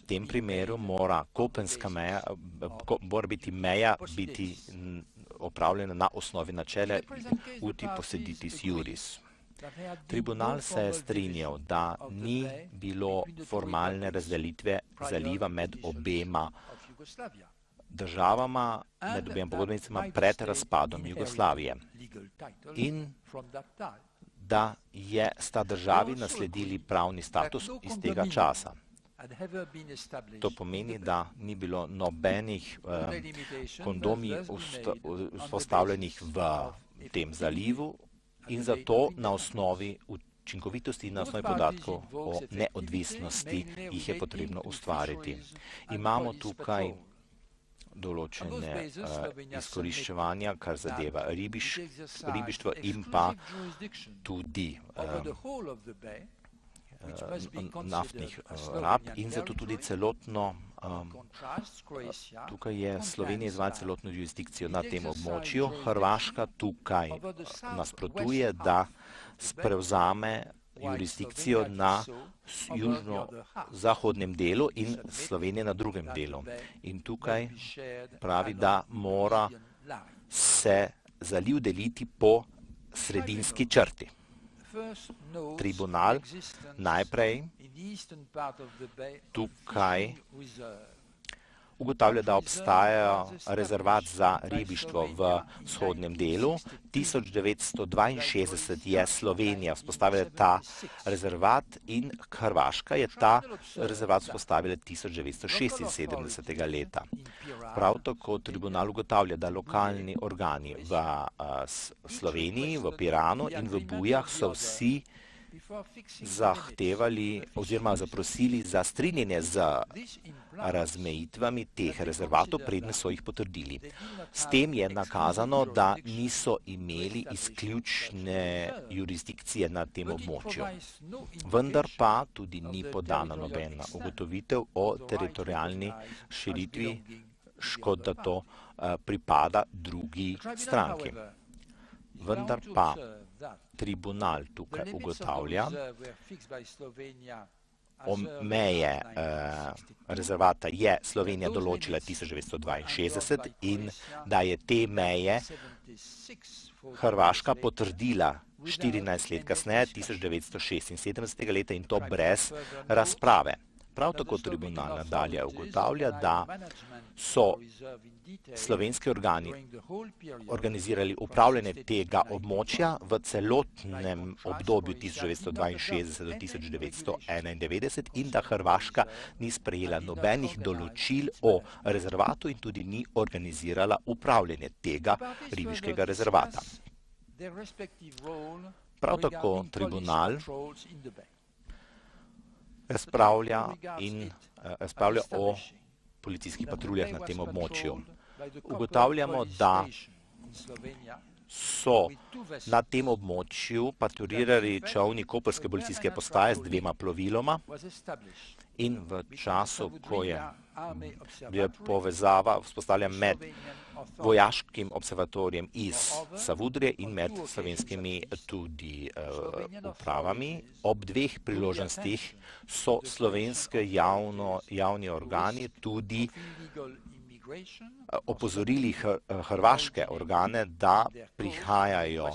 tem primeru mora biti meja opravljena na osnovi načela uti posseditis iuris. Tribunal se je strinjal, da ni bilo formalne razdelitve zaliva med obema državama, med obema pogodbenicama pred razpadom Jugoslavije in da sta državi nasledili pravni status iz tega časa. To pomeni, da ni bilo nobenih kondomij vzpostavljenih v tem zalivu in zato na osnovi učinkovitosti in na osnovi podatkov o neodvisnosti jih je potrebno ustvariti. Imamo tukaj določene izkoriščevanja, kar zadeva ribištvo in pa tudi naftnih rab in zato tudi celotno, tukaj je Slovenija izvaja celotno jurisdikcijo na tem območju. Hrvaška tukaj nasprotuje, da prevzame jurisdikcijo na južno-zahodnem delu in Slovenija na drugem delu. In tukaj pravi, da mora se zaliv deliti po sredinski črti. Tribunal najprej tukaj ugotavlja, da obstaja rezervat za ribištvo v vzhodnem delu. 1962 je Slovenija vzpostavila ta rezervat in Hrvaška je ta rezervat vzpostavila 1976. leta. Prav tako tribunal ugotavlja, da lokalni organi v Sloveniji, v Piranu in v Bujah so vsi zahtevali oziroma zaprosili za strinjenje z razmejitvami teh rezervatov, preden so jih potrdili. S tem je nakazano, da niso imeli izključne jurisdikcije na tem območju. Vendar pa tudi ni podana nobena ugotovitev o teritorialni širitvi, škod da to pripada drugi stranki. Vendar pa tribunal tukaj ugotavlja, meje rezervata je Slovenija določila 1962 in da je te meje Hrvaška potrdila 14 let kasneje, 1976. leta in to brez razprave. Prav tako tribunal nadalje ugotavlja, da so slovenski organi organizirali upravljanje tega območja v celotnem obdobju 1962 do 1991 in da Hrvaška ni sprejela nobenih določil o rezervatu in tudi ni organizirala upravljanje tega ribiškega rezervata. Prav tako tribunal razpravlja o policijskih patruljah na tem območju. Ugotavljamo, da so na tem območju patruljirali čolni koprske policijske postaje z 2 ploviloma in v času, ko je povezava vzpostavljena med vojaškim observatorijem iz Savudrije in med slovenskimi tudi upravami. Ob 2 priložnostih so slovenske javni organi tudi opozorili hrvaške organe, da prihajajo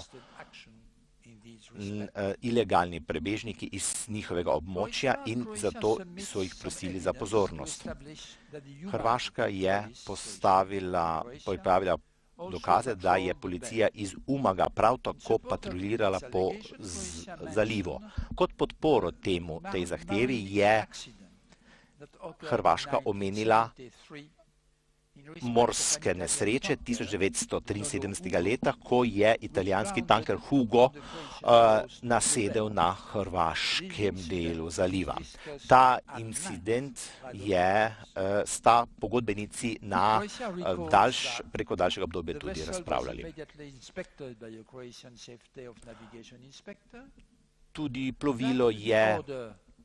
ilegalni prebežniki iz njihovega območja in zato so jih prosili za pozornost. Hrvaška je pripravila dokaze, da je policija iz Umaga prav tako patruljirala po zalivu. Kot podporo tej zahtevi je Hrvaška omenila morske nesreče 1973. leta, ko je italijanski tanker Hugo nasedel na hrvaškem delu zaliva. Ta incident sta pogodbenici preko daljšega obdobja tudi razpravljali. Tudi plovilo je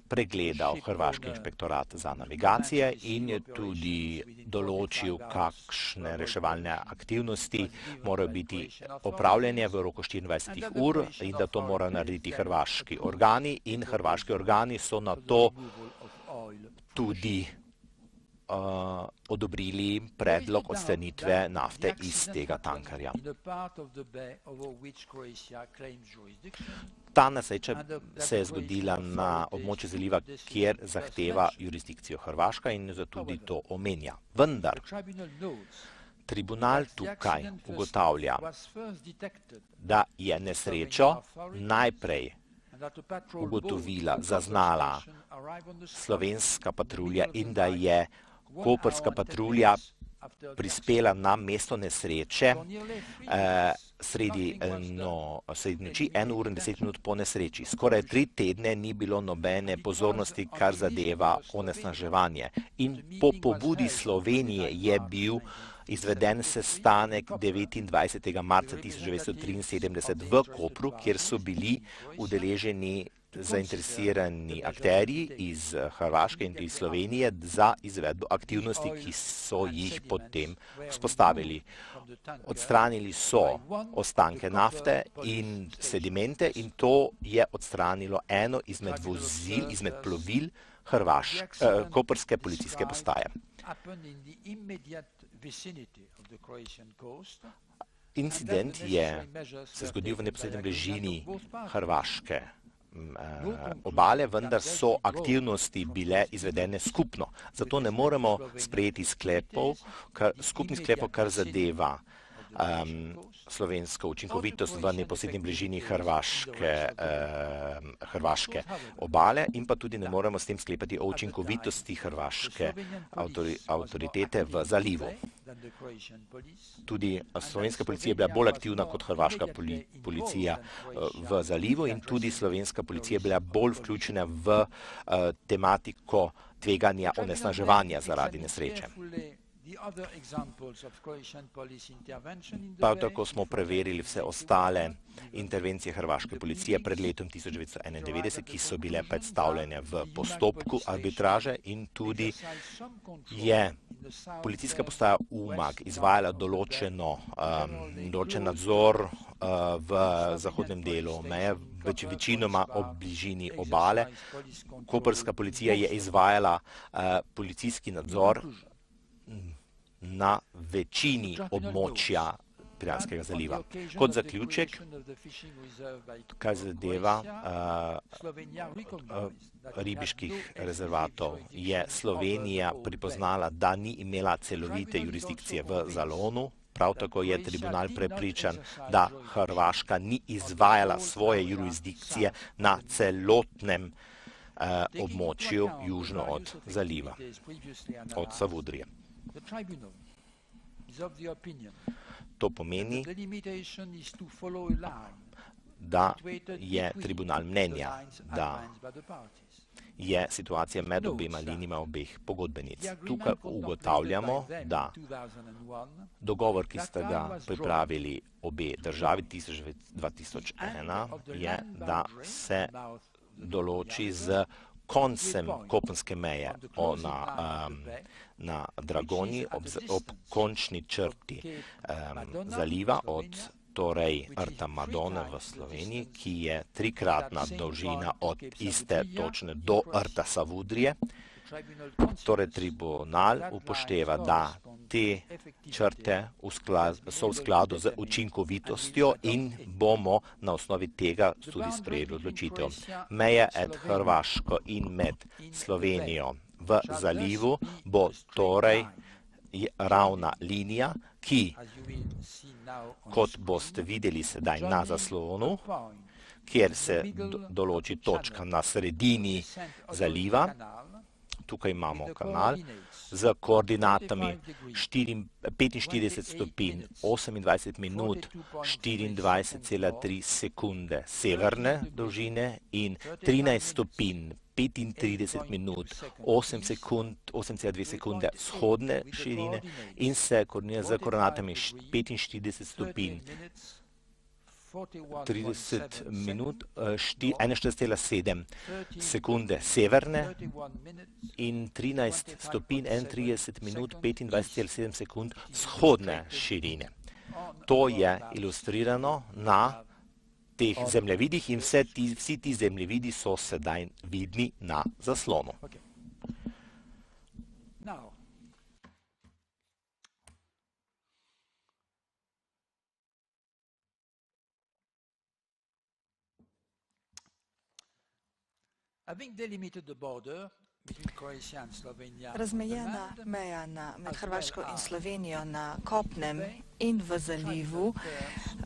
pregledal Hrvaški inšpektorat za navigacije in je tudi določil, kakšne reševalne aktivnosti morajo biti opravljene v roku 24 ur in da to morajo narediti hrvaški organi in hrvaški organi so na to tudi odobrili predlog odstranitve nafte iz tega tankerja. Ta nesreča se je zgodila na območju zaliva, kjer zahteva jurisdikcijo Hrvaška in zato tudi to omenja. Vendar tribunal tukaj ugotavlja, da je nesrečo najprej ugotovila, zaznala slovenska patrulja in da je koprska patrulja prispela na mesto nesreče sredi noči, 1 uro in 10 minut po nesreči. Skoraj 3 tedne ni bilo nobene pozornosti, kar zadeva onesnaževanje. In po pobudi Slovenije je bil izveden sestanek 29. marca 1973 v Kopru, kjer so bili udeleženi zainteresirani akterji iz Hrvaške in iz Slovenije za izvedbo aktivnosti, ki so jih potem vzpostavili. Odstranili so ostanke nafte in sedimente in to je odstranilo eno izmed vozil, izmed plovil koprske policijske postaje. Incident se zgodil v neposredni bližini hrvaške obale, vendar so aktivnosti bile izvedene skupno. Zato ne moremo sprejeti skupnih sklepov, kar zadeva slovensko učinkovitost v neposredni bližini hrvaške obale in pa tudi ne moremo s tem sklepati o učinkovitosti hrvaške avtoritete v zalivu. Tudi slovenska policija je bila bolj aktivna kot hrvaška policija v zalivu in tudi slovenska policija je bila bolj vključena v tematiko tveganja onesnaževanja zaradi nesreče. Prav tako smo preverili vse ostale intervencije hrvaške policije pred letom 1991, ki so bile predstavljene v postopku arbitraže in tudi je policijska postaja Umag izvajala določen nadzor v zahodnem delu meje, večinoma ob bližini obale. Koprska policija je izvajala policijski nadzor na večini območja Piranskega zaliva. Kot zaključek, kar zadeva ribiških rezervatov, je Slovenija pripoznala, da ni imela celovite jurisdikcije v Zalonu. Prav tako je tribunal prepričan, da Hrvaška ni izvajala svoje jurisdikcije na celotnem območju južno od zaliva, od Savudrije. To pomeni, da je tribunal mnenja, da je situacija med obema linijama obeh pogodbenic. Tukaj ugotavljamo, da dogovor, ki sta ga pripravili obe državi 2001, je, da se določi z koncem kopenske meje na Dragoni ob končni črti zaliva od torej rta Madone v Sloveniji, ki je 3-kratna dolžina od iste točne do rta Savudrije. Torej tribunal upošteva, da te črte so v skladu z učinkovitostjo in bomo na osnovi tega tudi sprejeli odločitev. Meja med Hrvaško in med Slovenijo v zalivu bo torej ravna linija, ki, kot boste videli sedaj na zaslonu, kjer se določi točka na sredini zaliva, Tukaj imamo kanal z koordinatami 45 stopinj, 28 minut, 24,3 sekunde severne dolžine in 13 stopinj, 35 minut, 8,2 sekunde vzhodne širine in se koordinira z koordinatami 45 stopinj, 30 minut, 41,7 sekunde severne in 13 stopinj, 31 minut, 25,7 sekund vzhodne širine. To je ilustrirano na teh zemljevidih in vsi ti zemljevidi so sedaj vidni na zaslonu. Razmejena meja med Hrvaško in Slovenijo na kopnem in v zalivu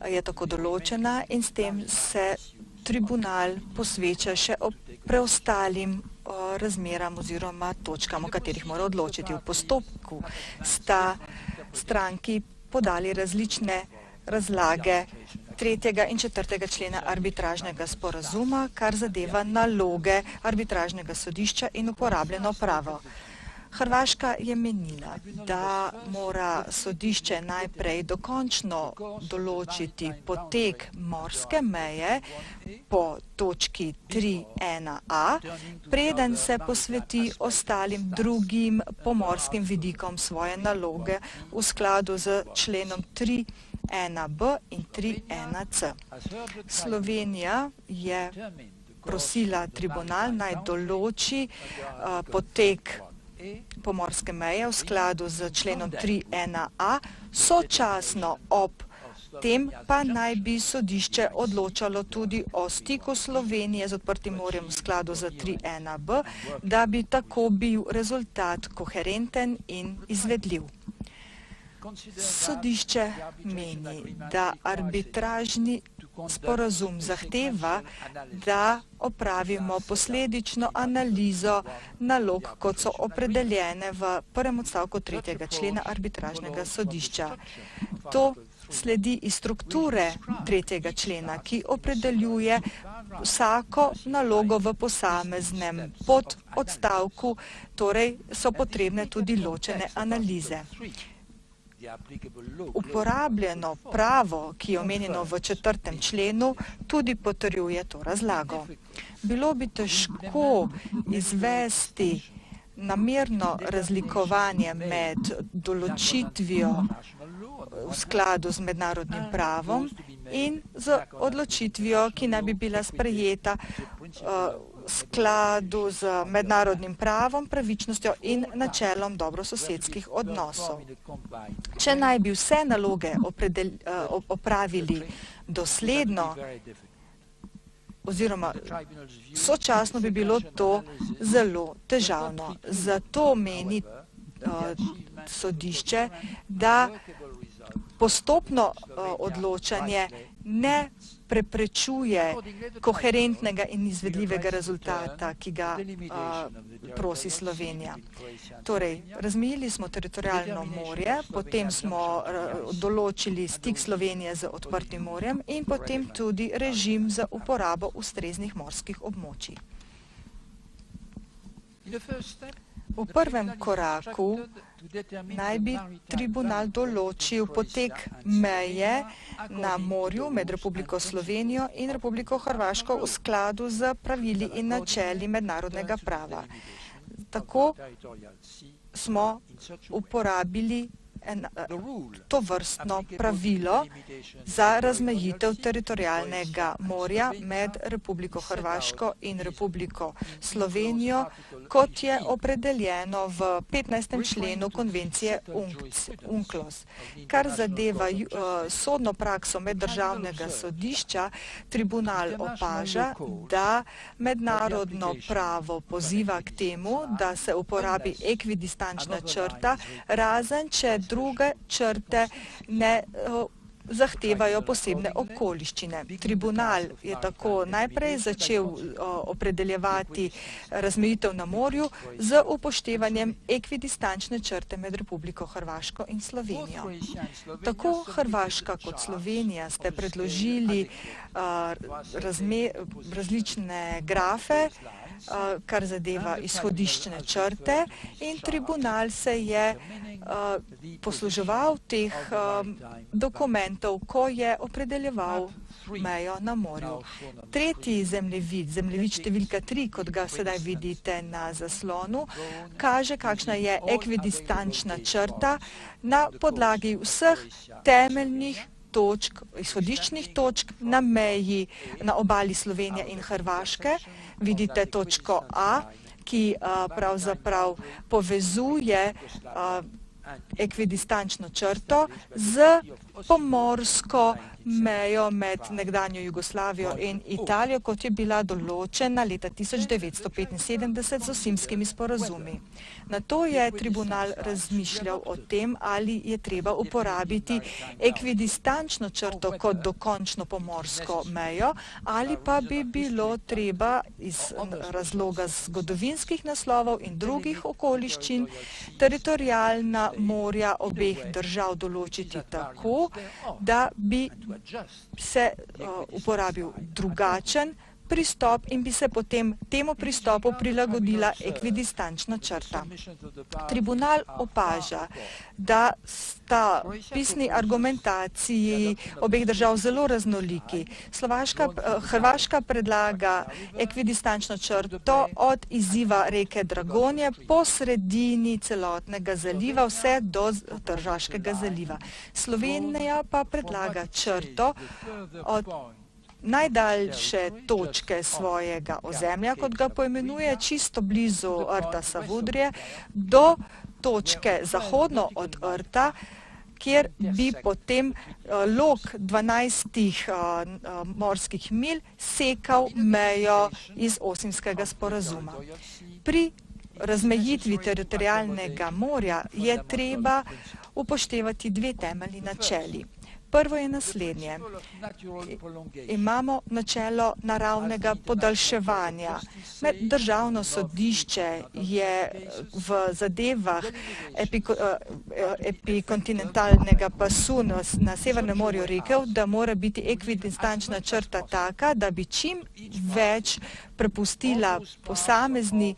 je tako določena in s tem se tribunal posveča še o preostalim razmeram oziroma točkam, o katerih mora odločiti. V postopku sta stranki podali različne razlage 3. in 4. člena arbitražnega sporazuma, kar zadeva naloge arbitražnega sodišča in uporabljeno pravo. Hrvaška je menila, da mora sodišče najprej dokončno določiti potek morske meje po točki 3.1a, preden se posveti ostalim drugim pomorskim vidikom svoje naloge v skladu z členom 3.1b in 3.1c. Slovenija je prosila tribunal naj določi potek pomorske meje v skladu z členom 3.1a, sočasno ob tem pa naj bi sodišče odločalo tudi o stiku Slovenije z odprtim morjem v skladu z 3.1b, da bi tako bil rezultat koherenten in izvedljiv. Sodišče meni, da arbitražni sporazum zahteva, da opravimo posledično analizo nalog, kot so opredeljene v prvem odstavku 3. člena arbitražnega sodišča. To sledi iz strukture 3. člena, ki opredeljuje vsako nalogo v posameznem pododstavku, torej so potrebne tudi ločene analize. Uporabljeno pravo, ki je omenjeno v 4. členu, tudi potrjuje to razlago. Bilo bi težko izvesti namerno razlikovanje med določitvijo v skladu z mednarodnim pravom in z odločitvijo, ki naj bi bila sprejeta v skladu z mednarodnim pravom, pravičnostjo in načelom dobrososedskih odnosov. Če naj bi vse naloge opravili dosledno oziroma sočasno, bi bilo to zelo težavno. Zato meni sodišče, da postopno odločanje ne preprečuje koherentnega in izvedljivega rezultata, ki ga prosi Slovenija. Torej, razmejili smo teritorialno morje, potem smo določili stik Slovenije z odprtim morjem in potem tudi režim za uporabo ustreznih morskih območij. V prvem koraku naj bi tribunal določil potek meje na morju med Republiko Slovenijo in Republiko Hrvaško v skladu z pravili in načeli mednarodnega prava. Tako smo uporabili tovrstno pravilo za razmejitev teritorialnega morja med Republiko Hrvaško in Republiko Slovenijo, kot je opredeljeno v 15. členu konvencije UNCLOS. Kar zadeva sodno prakso meddržavnega sodišča, tribunal opaža, da mednarodno pravo poziva k temu, da se uporabi ekvidistančna črta, razen če druge črte ne zahtevajo posebne okoliščine. Tribunal je tako najprej začel opredeljevati razmejitev na morju z upoštevanjem ekvidistančne črte med Republiko Hrvaško in Slovenijo. Tako Hrvaška kot Slovenija ste predložili različne grafe, kar zadeva izhodiščne črte, in tribunal se je posluževal teh dokumentov, ko je opredeljeval mejo na morju. Tretji zemljevid, zemljevid številka 3, kot ga sedaj vidite na zaslonu, kaže, kakšna je ekvidistančna črta na podlagi vseh temeljnih točk, izhodiščnih točk na meji, na obali Slovenije in Hrvaške. Vidite točko A, ki pravzaprav povezuje ekvidistančno črto z pomorsko mejo med nekdanjo Jugoslavijo in Italijo, kot je bila določena leta 1975 z Osimskimi sporazumi. Nato je tribunal razmišljal o tem, ali je treba uporabiti ekvidistančno črto kot dokončno pomorsko mejo, ali pa bi bilo treba iz razloga zgodovinskih naslovov in drugih okoliščin teritorialna morja obeh držav določiti tako, da bi se uporabil drugačen pristop in bi se potem temu pristopu prilagodila ekvidistančna črta. Tribunal opaža, da sta pisni argumentaciji obeh držav zelo raznoliki. Hrvaška predlaga ekvidistančno črto od izziva reke Dragonje po sredini celotnega zaliva vse do Tržaškega zaliva. Slovenija pa predlaga črto od najdaljše točke svojega ozemlja, kot ga poimenuje, čisto blizu rta Savudrije, do točke zahodno od rta, kjer bi potem lok 12 morskih milj sekal mejo iz Osimskega sporazuma. Pri razmejitvi teritorialnega morja je treba upoštevati dve temeljni načeli. Prvo je naslednje. Imamo načelo naravnega podaljševanja. Državno sodišče je v zadevah epikontinentalnega pasu na Severnem morju rekel, da mora biti ekvidistančna črta taka, da bi čim več prepustila posamezni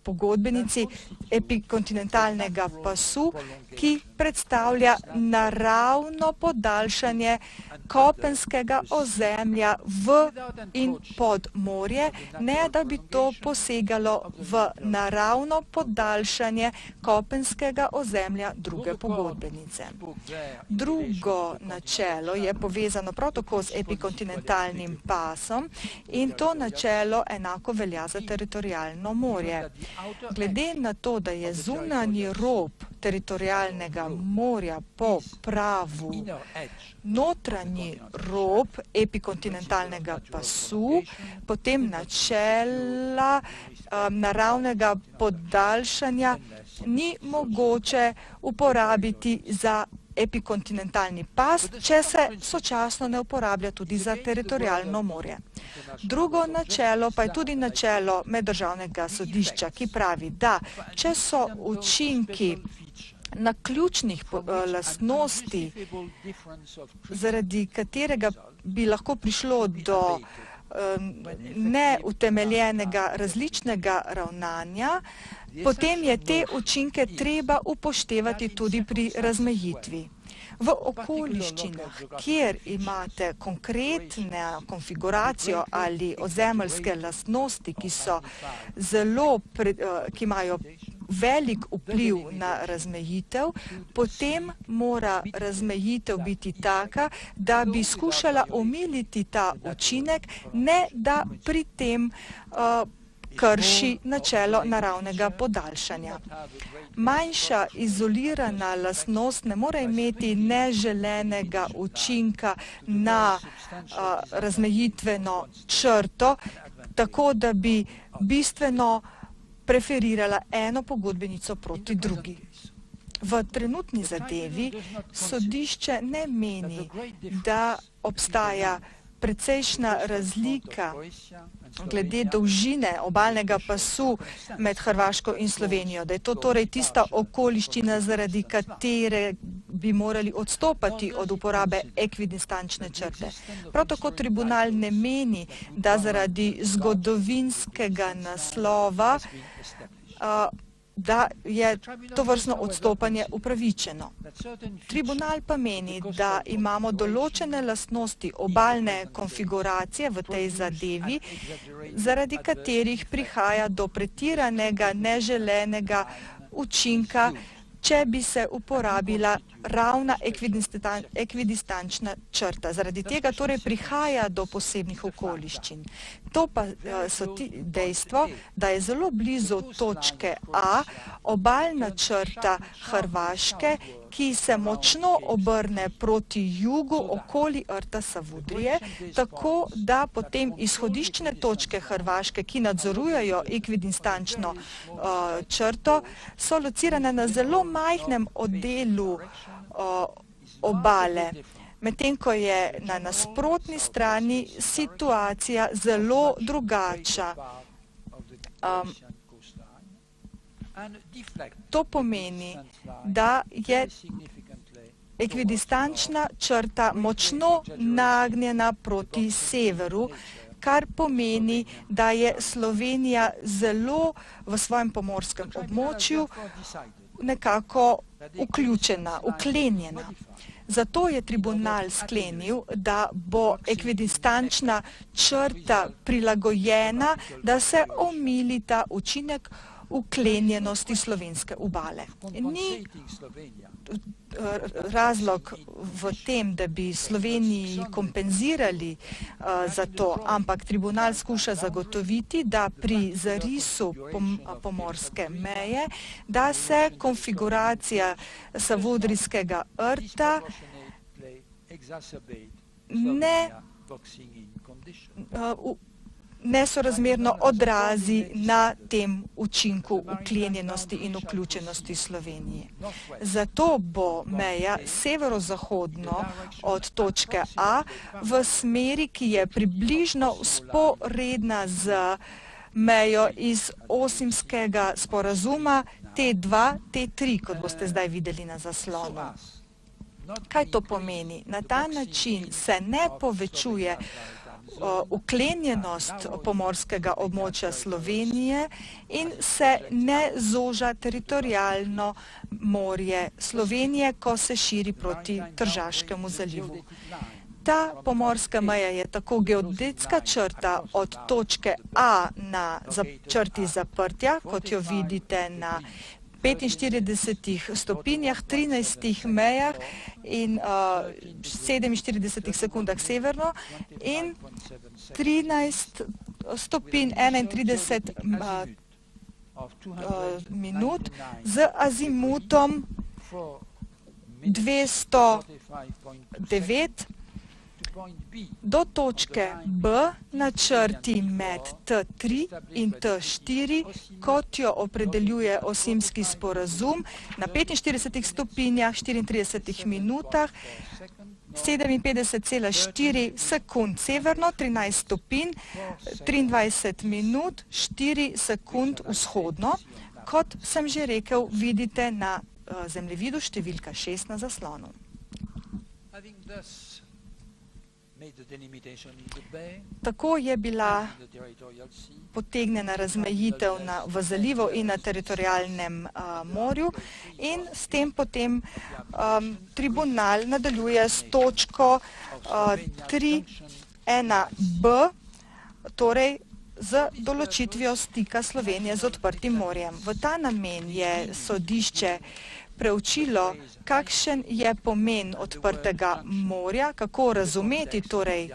pogodbenici epikontinentalnega pasu, ki predstavlja naravno podaljšanje kopenskega ozemlja v in pod morje, ne da bi to posegalo v naravno podaljšanje kopenskega ozemlja druge pogodbenice. Drugo načelo je povezano prav tako z epikontinentalnim pasom in to načelo enako velja za teritorialno morje. Glede na to, da je zunanji rob teritorialnega morja po pravu notranji rob epikontinentalnega pasu, potem načela naravnega podaljšanja ni mogoče uporabiti za epikontinentalni pas, če se sočasno ne uporablja tudi za teritorialno morje. Drugo načelo pa je tudi načelo meddržavnega sodišča, ki pravi, da če so učinki naključnih lastnosti, zaradi katerega bi lahko prišlo do neutemeljenega različnega ravnanja, potem je te učinke treba upoštevati tudi pri razmejitvi. V okoliščinah, kjer imate konkretno konfiguracijo ali ozemeljske lastnosti, ki imajo velik vpliv na razmejitev, potem mora razmejitev biti taka, da bi skušala omiliti ta učinek, ne da pri tem krši načelo naravnega podaljšanja. Manjša izolirana lastnost ne more imeti neželenega učinka na razmejitveno črto, tako da bi bistveno preferirala eno pogodbenico proti drugi. V trenutni zadevi sodišče ne meni, da obstaja precejšnja razlika glede dolžine obalnega pasu med Hrvaško in Slovenijo, da je to torej tista okoliščina, zaradi katere bi morali odstopati od uporabe ekvidistančne črte. Prav tako tribunal ne meni, da zaradi zgodovinskega naslova da je tovrstno odstopanje upravičeno. Tribunal pa meni, da imamo določene lastnosti obalne konfiguracije v tej zadevi, zaradi katerih prihaja do pretiranega, neželenega učinka, če bi se uporabila ravna ekvidistančna črta. Zaradi tega torej prihaja do posebnih okoliščin. To pa so dejstvo, da je zelo blizu točke A obalna črta Hrvaške, ki se močno obrne proti jugu okoli rta Savudrije, tako da potem izhodiščne točke Hrvaške, ki nadzorujejo ekvidistančno črto, so locirane na zelo majhnem oddelu obale, medtem ko je na nasprotni strani situacija zelo drugačna. To pomeni, da je ekvidistančna črta močno nagnjena proti severu, kar pomeni, da je Slovenija zelo v svojem pomorskem območju nekako vključena, uklenjena. Zato je tribunal sklenil, da bo ekvidistančna črta prilagojena, da se omili ta učinek uklenjenosti slovenske obale. Ni razlog v tem, da bi Sloveniji kompenzirali za to, ampak tribunal skuša zagotoviti, da pri zarisu pomorske meje, da se konfiguracija Savudrijskega rta nesorazmerno odrazi na tem učinku uklenjenosti in vključenosti Slovenije. Zato bo meja severozahodno od točke A v smeri, ki je približno vzporedna z mejo iz Osimskega sporazuma T2, T3, kot boste zdaj videli na zaslonu. Kaj to pomeni? Na ta način se ne povečuje uklenjenost pomorskega območja Slovenije in se ne zoža teritorijalno morje Slovenije, ko se širi proti Tržaškemu zalivu. Ta pomorska meja je tako geodetska črta od točke A na črti zaprtja, kot jo vidite na 45 stopinjah, 13 mejah in 47 sekundah severno in 13 stopinj 31 minut z azimutom 209 do točke B na črti med T3 in T4, kot jo opredeljuje Osimski sporazum, na 45 stopinjah, 34 minutah, 57,4 sekund severno, 13 stopinj, 23 minut, 4 sekund vzhodno. Kot sem že rekel, vidite na zemljevidu številka 6 na zaslonu. Tako je bila potegnjena razmejitev v zalivu in na teritorijalnem morju in s tem potem tribunal nadaljuje s točko 3.1b, torej z določitvijo stika Slovenije z odprtim morjem. V ta namen je sodišče preučilo, kakšen je pomen odprtega morja, kako razumeti torej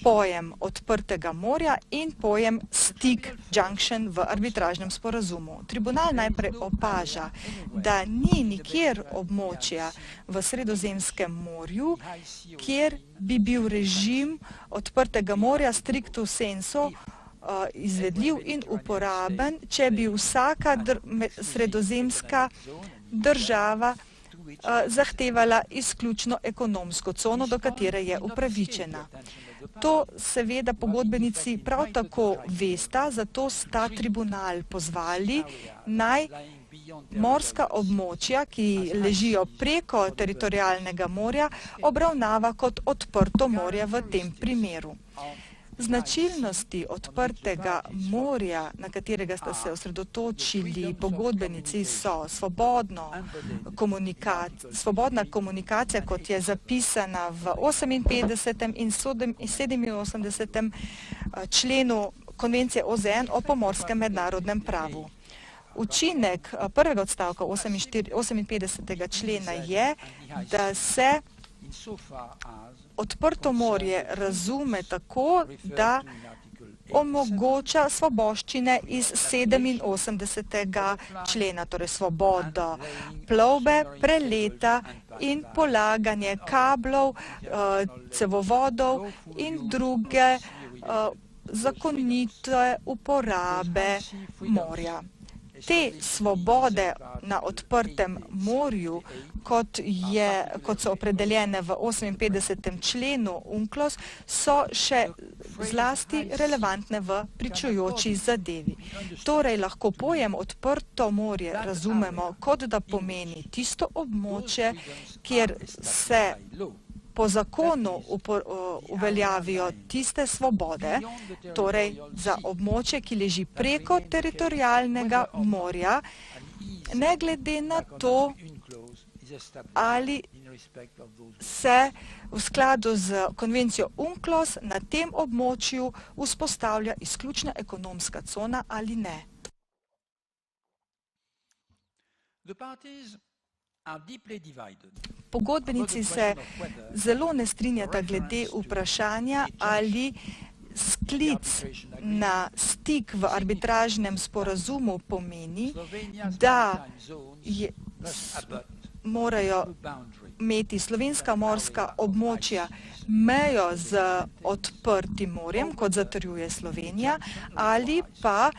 pojem odprtega morja in pojem stik, junction v arbitražnem sporazumu. Tribunal najprej opaža, da ni nikjer območja v Sredozemskem morju, kjer bi bil režim odprtega morja stricto sensu izvedljiv in uporaben, če bi vsaka sredozemska država zahtevala izključno ekonomsko cono, do katere je upravičena. To seveda pogodbenici prav tako vesta, zato sta tribunal pozvali naj morska območja, ki ležijo preko teritorialnega morja, obravnava kot odprto morje v tem primeru. Značilnosti odprtega morja, na katerega sta se osredotočili pogodbenici, so svobodna komunikacija, kot je zapisana v 58. in 87. členu Konvencije OZN o pomorskem mednarodnem pravu. Učinek prvega odstavka 58. člena je, da se odprto morje razume tako, da omogoča svoboščine iz 87. člena, torej svobodo plovbe, preleta in polaganje kablov, cevovodov in druge zakonite uporabe morja. Te svobode na odprtem morju, kot so opredeljene v 58. členu UNCLOS, so še zlasti relevantne v pričujoči zadevi. Torej lahko pojem odprto morje razumemo, kot da pomeni tisto območje, kjer se po zakonu uveljavijo tiste svobode, torej za območje, ki leži preko teritorialnega morja, ne glede na to, ali se v skladu z konvencijo UNCLOS na tem območju vzpostavlja izključna ekonomska cona ali ne. Pogodbenici se zelo ne strinjata glede vprašanja, ali sklic na stik v arbitražnem sporazumu pomeni, da morajo imeti slovenska morska območja mejo z odprtim morjem, kot zatrjuje Slovenija, ali pa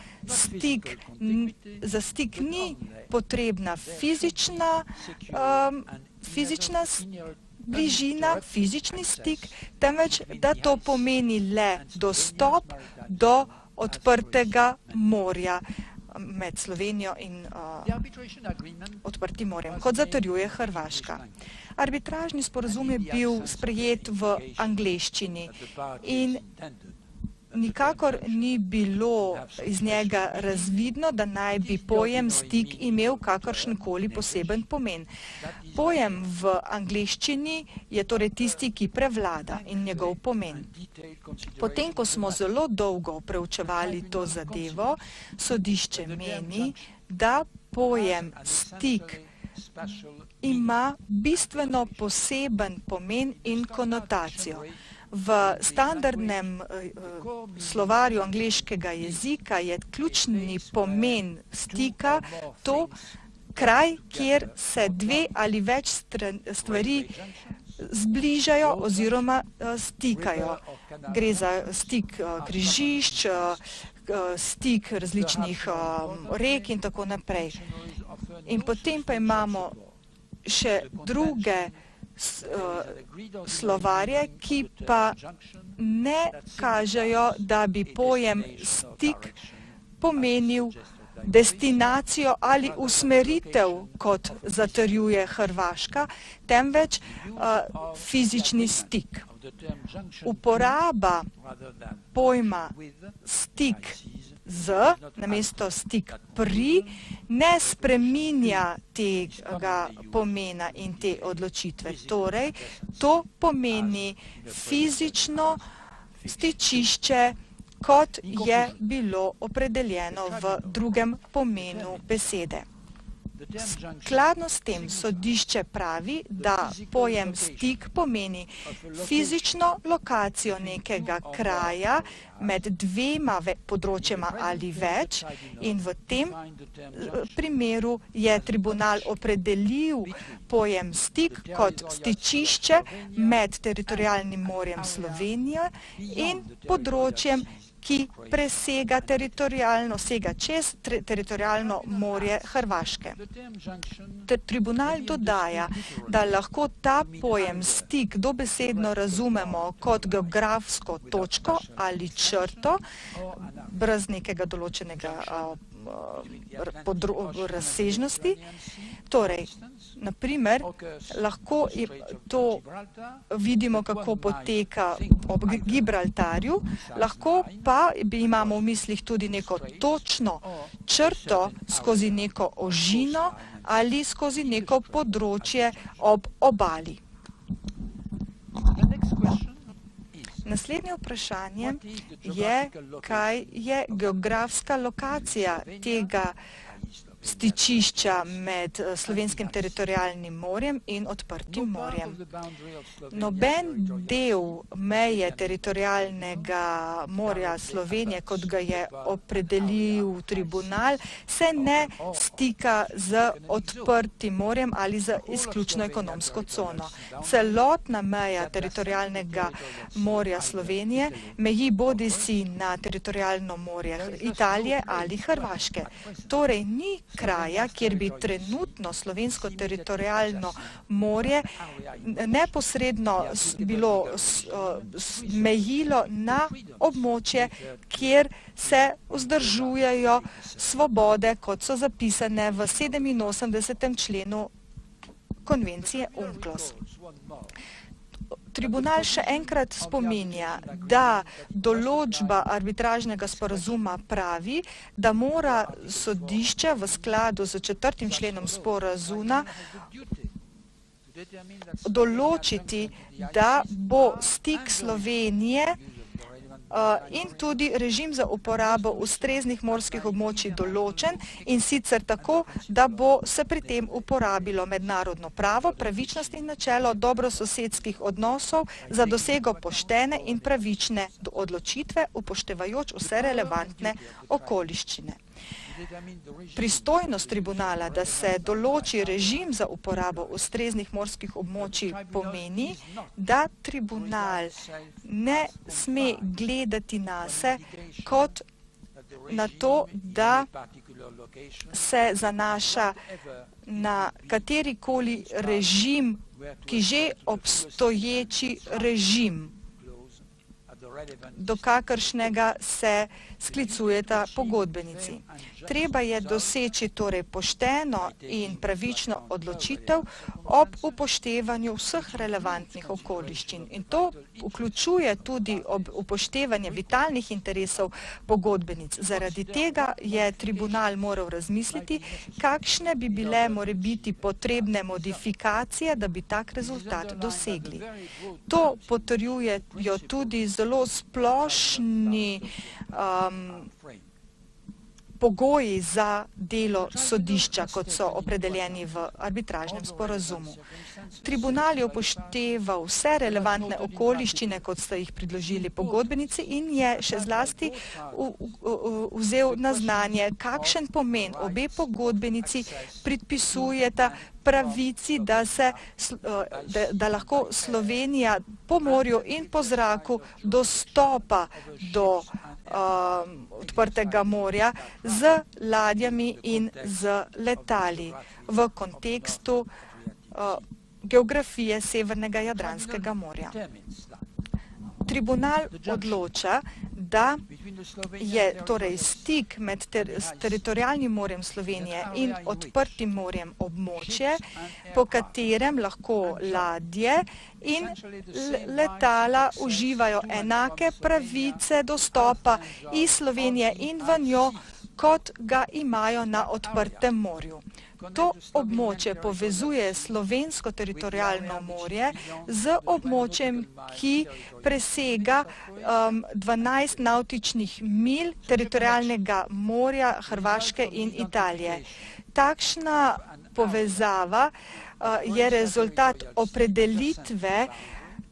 za stik ni potrebna fizična bližina, fizični stik, temveč da to pomeni le dostop do odprtega morja med Slovenijo in odprtim morjem, kot zatrjuje Hrvaška. Arbitražni sporazum je bil sprejet v angleščini in nikakor ni bilo iz njega razvidno, da naj bi pojem stik imel kakršenkoli poseben pomen. Pojem v angleščini je torej tisti, ki prevlada in njegov pomen. Potem, ko smo zelo dolgo preučevali to zadevo, sodišče meni, da pojem stik ima bistveno poseben pomen in konotacijo. V standardnem slovarju angleškega jezika je ključni pomen stika to kraj, kjer se dve ali več stvari zbližajo oziroma stikajo. Gre za stik križišč, stik različnih rek in tako naprej. In potem pa imamo še druge slovarje, ki pa ne kažejo, da bi pojem stik pomenil destinacijo ali usmeritev, kot zatrjuje Hrvaška, temveč fizični stik. Uporaba pojma stik z, namesto stik pri, ne spreminja tega pomena in te odločitve. Torej, to pomeni fizično stičišče, kot je bilo opredeljeno v drugem pomenu besede. Skladno s tem sodišče pravi, da pojem stik pomeni fizično lokacijo nekega kraja med dvema področjema ali več, in v tem primeru je tribunal opredelil pojem stik kot stičišče med teritorialnim morjem Slovenije in področjem, ki presega teritorialno, sega čez teritorialno morje Hrvaške. Tribunal dodaja, da lahko ta pojem stik dobesedno razumemo kot geografsko točko ali črto, brez nekega določenega razsežnosti. Torej, naprimer, lahko to vidimo, kako poteka ob Gibraltarju, lahko pa imamo v mislih tudi neko točno črto skozi neko ožino ali skozi neko področje ob obali. Naslednje vprašanje je, kaj je geografska lokacija tega stičišča med slovenskim teritorialnim morjem in odprtim morjem. Noben del meje teritorialnega morja Slovenije, kot ga je opredelil tribunal, se ne stika z odprtim morjem ali z izključno ekonomsko cono. Celotna meja teritorialnega morja Slovenije meji bodisi na teritorialno morje Italije ali Hrvaške. Torej, ni kraja, kjer bi trenutno slovensko teritorialno morje neposredno bilo mejilo na območje, kjer se vzdržujejo svobode, kot so zapisane v 87. členu konvencije UNCLOS. Tribunal še enkrat spominja, da določba arbitražnega sporazuma pravi, da mora sodišče v skladu z 4. členom sporazuma določiti, da bo stik Slovenije in tudi režim za uporabo ustreznih morskih območij določen, in sicer tako, da bo se pri tem uporabilo mednarodno pravo, pravičnost in načelo dobrososedskih odnosov za dosego poštene in pravične odločitve, upoštevajoč vse relevantne okoliščine. Pristojnost tribunala, da se določi režim za uporabo ustreznih morskih območij, pomeni, da tribunal ne sme gledati nase kot na to, da se zanaša na katerikoli režim, ki že obstoječi režim, do kakršnega se sklicujeta pogodbenici. Treba je doseči torej pošteno in pravično odločitev ob upoštevanju vseh relevantnih okoliščin. In to vključuje tudi ob upoštevanje vitalnih interesov pogodbenic. Zaradi tega je tribunal moral razmisliti, kakšne bi bile morebiti potrebne modifikacije, da bi tak rezultat dosegli. To potrjujejo tudi zelo splošni pogoji za delo sodišča, kot so opredeljeni v arbitražnem sporazumu. Tribunal je upošteval vse relevantne okoliščine, kot sta jih predložili pogodbenici, in je še zlasti vzel na znanje, kakšen pomen obe pogodbenici predpisujeta pravici, da lahko Slovenija po morju in po zraku dostopa do odprtega morja z ladjami in z letali v kontekstu geografije Severnega Jadranskega morja. Tribunal odloča, da je torej stik med teritorialnim morjem Slovenije in odprtim morjem območje, po katerem lahko ladje in letala uživajo enake pravice dostopa iz Slovenije in v njo, kot ga imajo na odprtem morju. To območje povezuje slovensko teritorialno morje z območjem, ki presega 12 navtičnih milj teritorialnega morja Hrvaške in Italije. Takšna povezava je rezultat opredelitve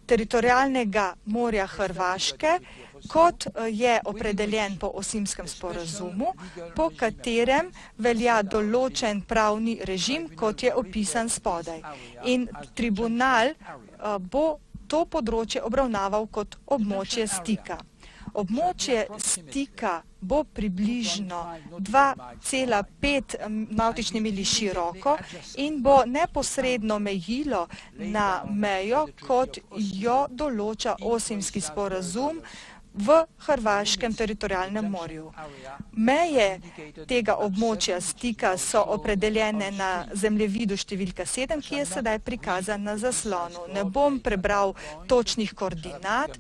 teritorialnega morja Hrvaške, kot je opredeljen po Osimskem sporazumu, po katerem velja določen pravni režim, kot je opisan spodaj. In tribunal bo to področje obravnaval kot območje stika. Območje stika bo približno 2,5 navtične milje široko in bo neposredno mejilo na mejo, kot jo določa Osimski sporazum v hrvaškem teritorialnem morju. Meje tega območja stika so opredeljene na zemljevidu številka 7, ki je sedaj prikazan na zaslonu. Ne bom prebral točnih koordinat,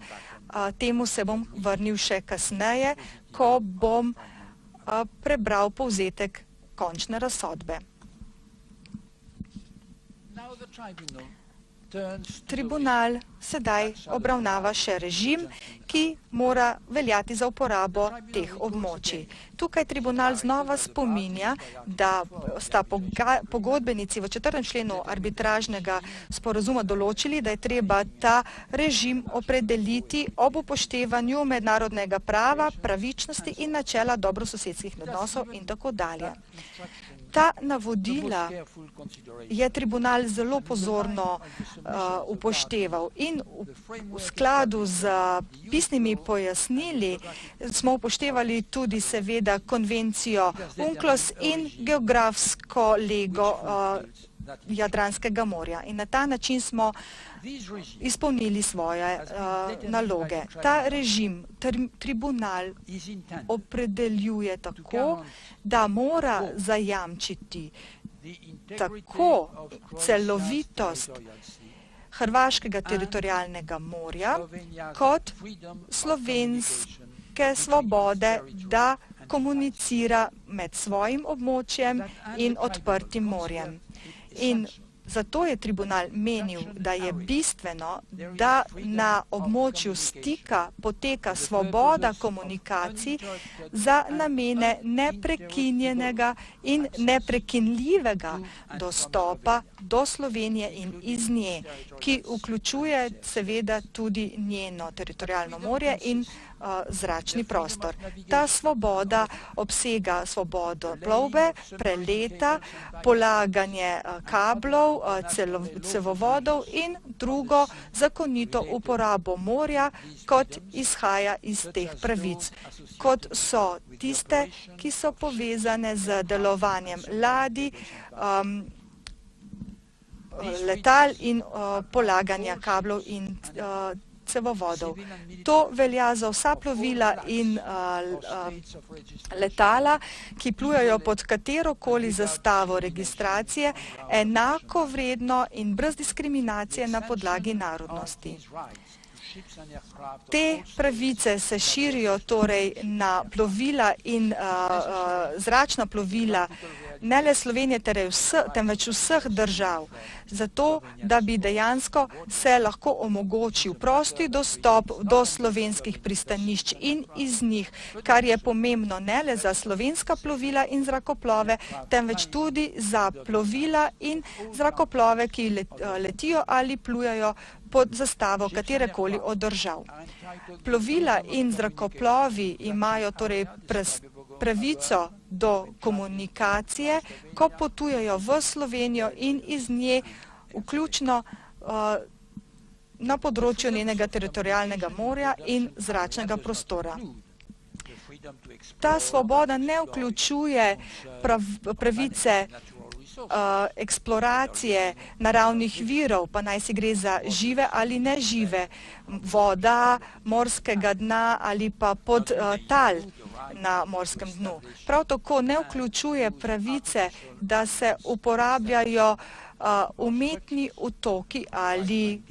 temu se bom vrnil še kasneje, ko bom prebral povzetek končne razsodbe. Tribunal sedaj obravnava še režim, ki mora veljati za uporabo teh območij. Tukaj tribunal znova spominja, da sta pogodbenici v 4. členu arbitražnega sporazuma določili, da je treba ta režim opredeliti ob upoštevanju mednarodnega prava, pravičnosti in načela dobrososedskih odnosov in tako dalje. Ta navodila je tribunal zelo pozorno upošteval in v skladu z pisnimi pojasnili smo upoštevali tudi seveda konvencijo UNCLOS in geografsko lego Jadranskega morja. In na ta način smo izpolnili svoje naloge. Ta režim tribunal opredeljuje tako, da mora zajamčiti tako celovitost hrvaškega teritorialnega morja kot slovenske svobode, da komunicira med svojim območjem in odprtim morjem. In zato je tribunal menil, da je bistveno, da na območju stika poteka svoboda komunikacij za namene neprekinjenega in neprekinljivega dostopa do Slovenije in iz nje, ki vključuje seveda tudi njeno teritorialno morje in zračni prostor. Ta svoboda obsega svobodo plovbe, preleta, polaganje kablov, cevovodov in drugo zakonito uporabo morja, kot izhaja iz teh pravic, kot so tiste, ki so povezane z delovanjem ladij, letal in polaganja kablov in cevovodov. To velja za vsa plovila in letala, ki plujajo pod katerokoli zastavo registracije, enako vredno in brez diskriminacije na podlagi narodnosti. Te pravice se širijo torej na plovila in zračna plovila ne le Slovenije, temveč vseh držav, zato da bi dejansko se lahko omogočil prosti dostop do slovenskih pristanišč in iz njih, kar je pomembno ne le za slovenska plovila in zrakoplove, temveč tudi za plovila in zrakoplove, ki letijo ali plujajo pod zastavo katerekoli od držav. Plovila in zrakoplovi imajo torej pravico do komunikacije, ko potujejo v Slovenijo in iz nje, vključno na področju njenega teritorialnega morja in zračnega prostora. Ta svoboda ne vključuje pravice eksploracije naravnih virov, pa naj si gre za žive ali nežive, voda, morskega dna ali pa podtal na morskem dnu. Prav tako ne vključuje pravice, da se uporabljajo umetni otoki ali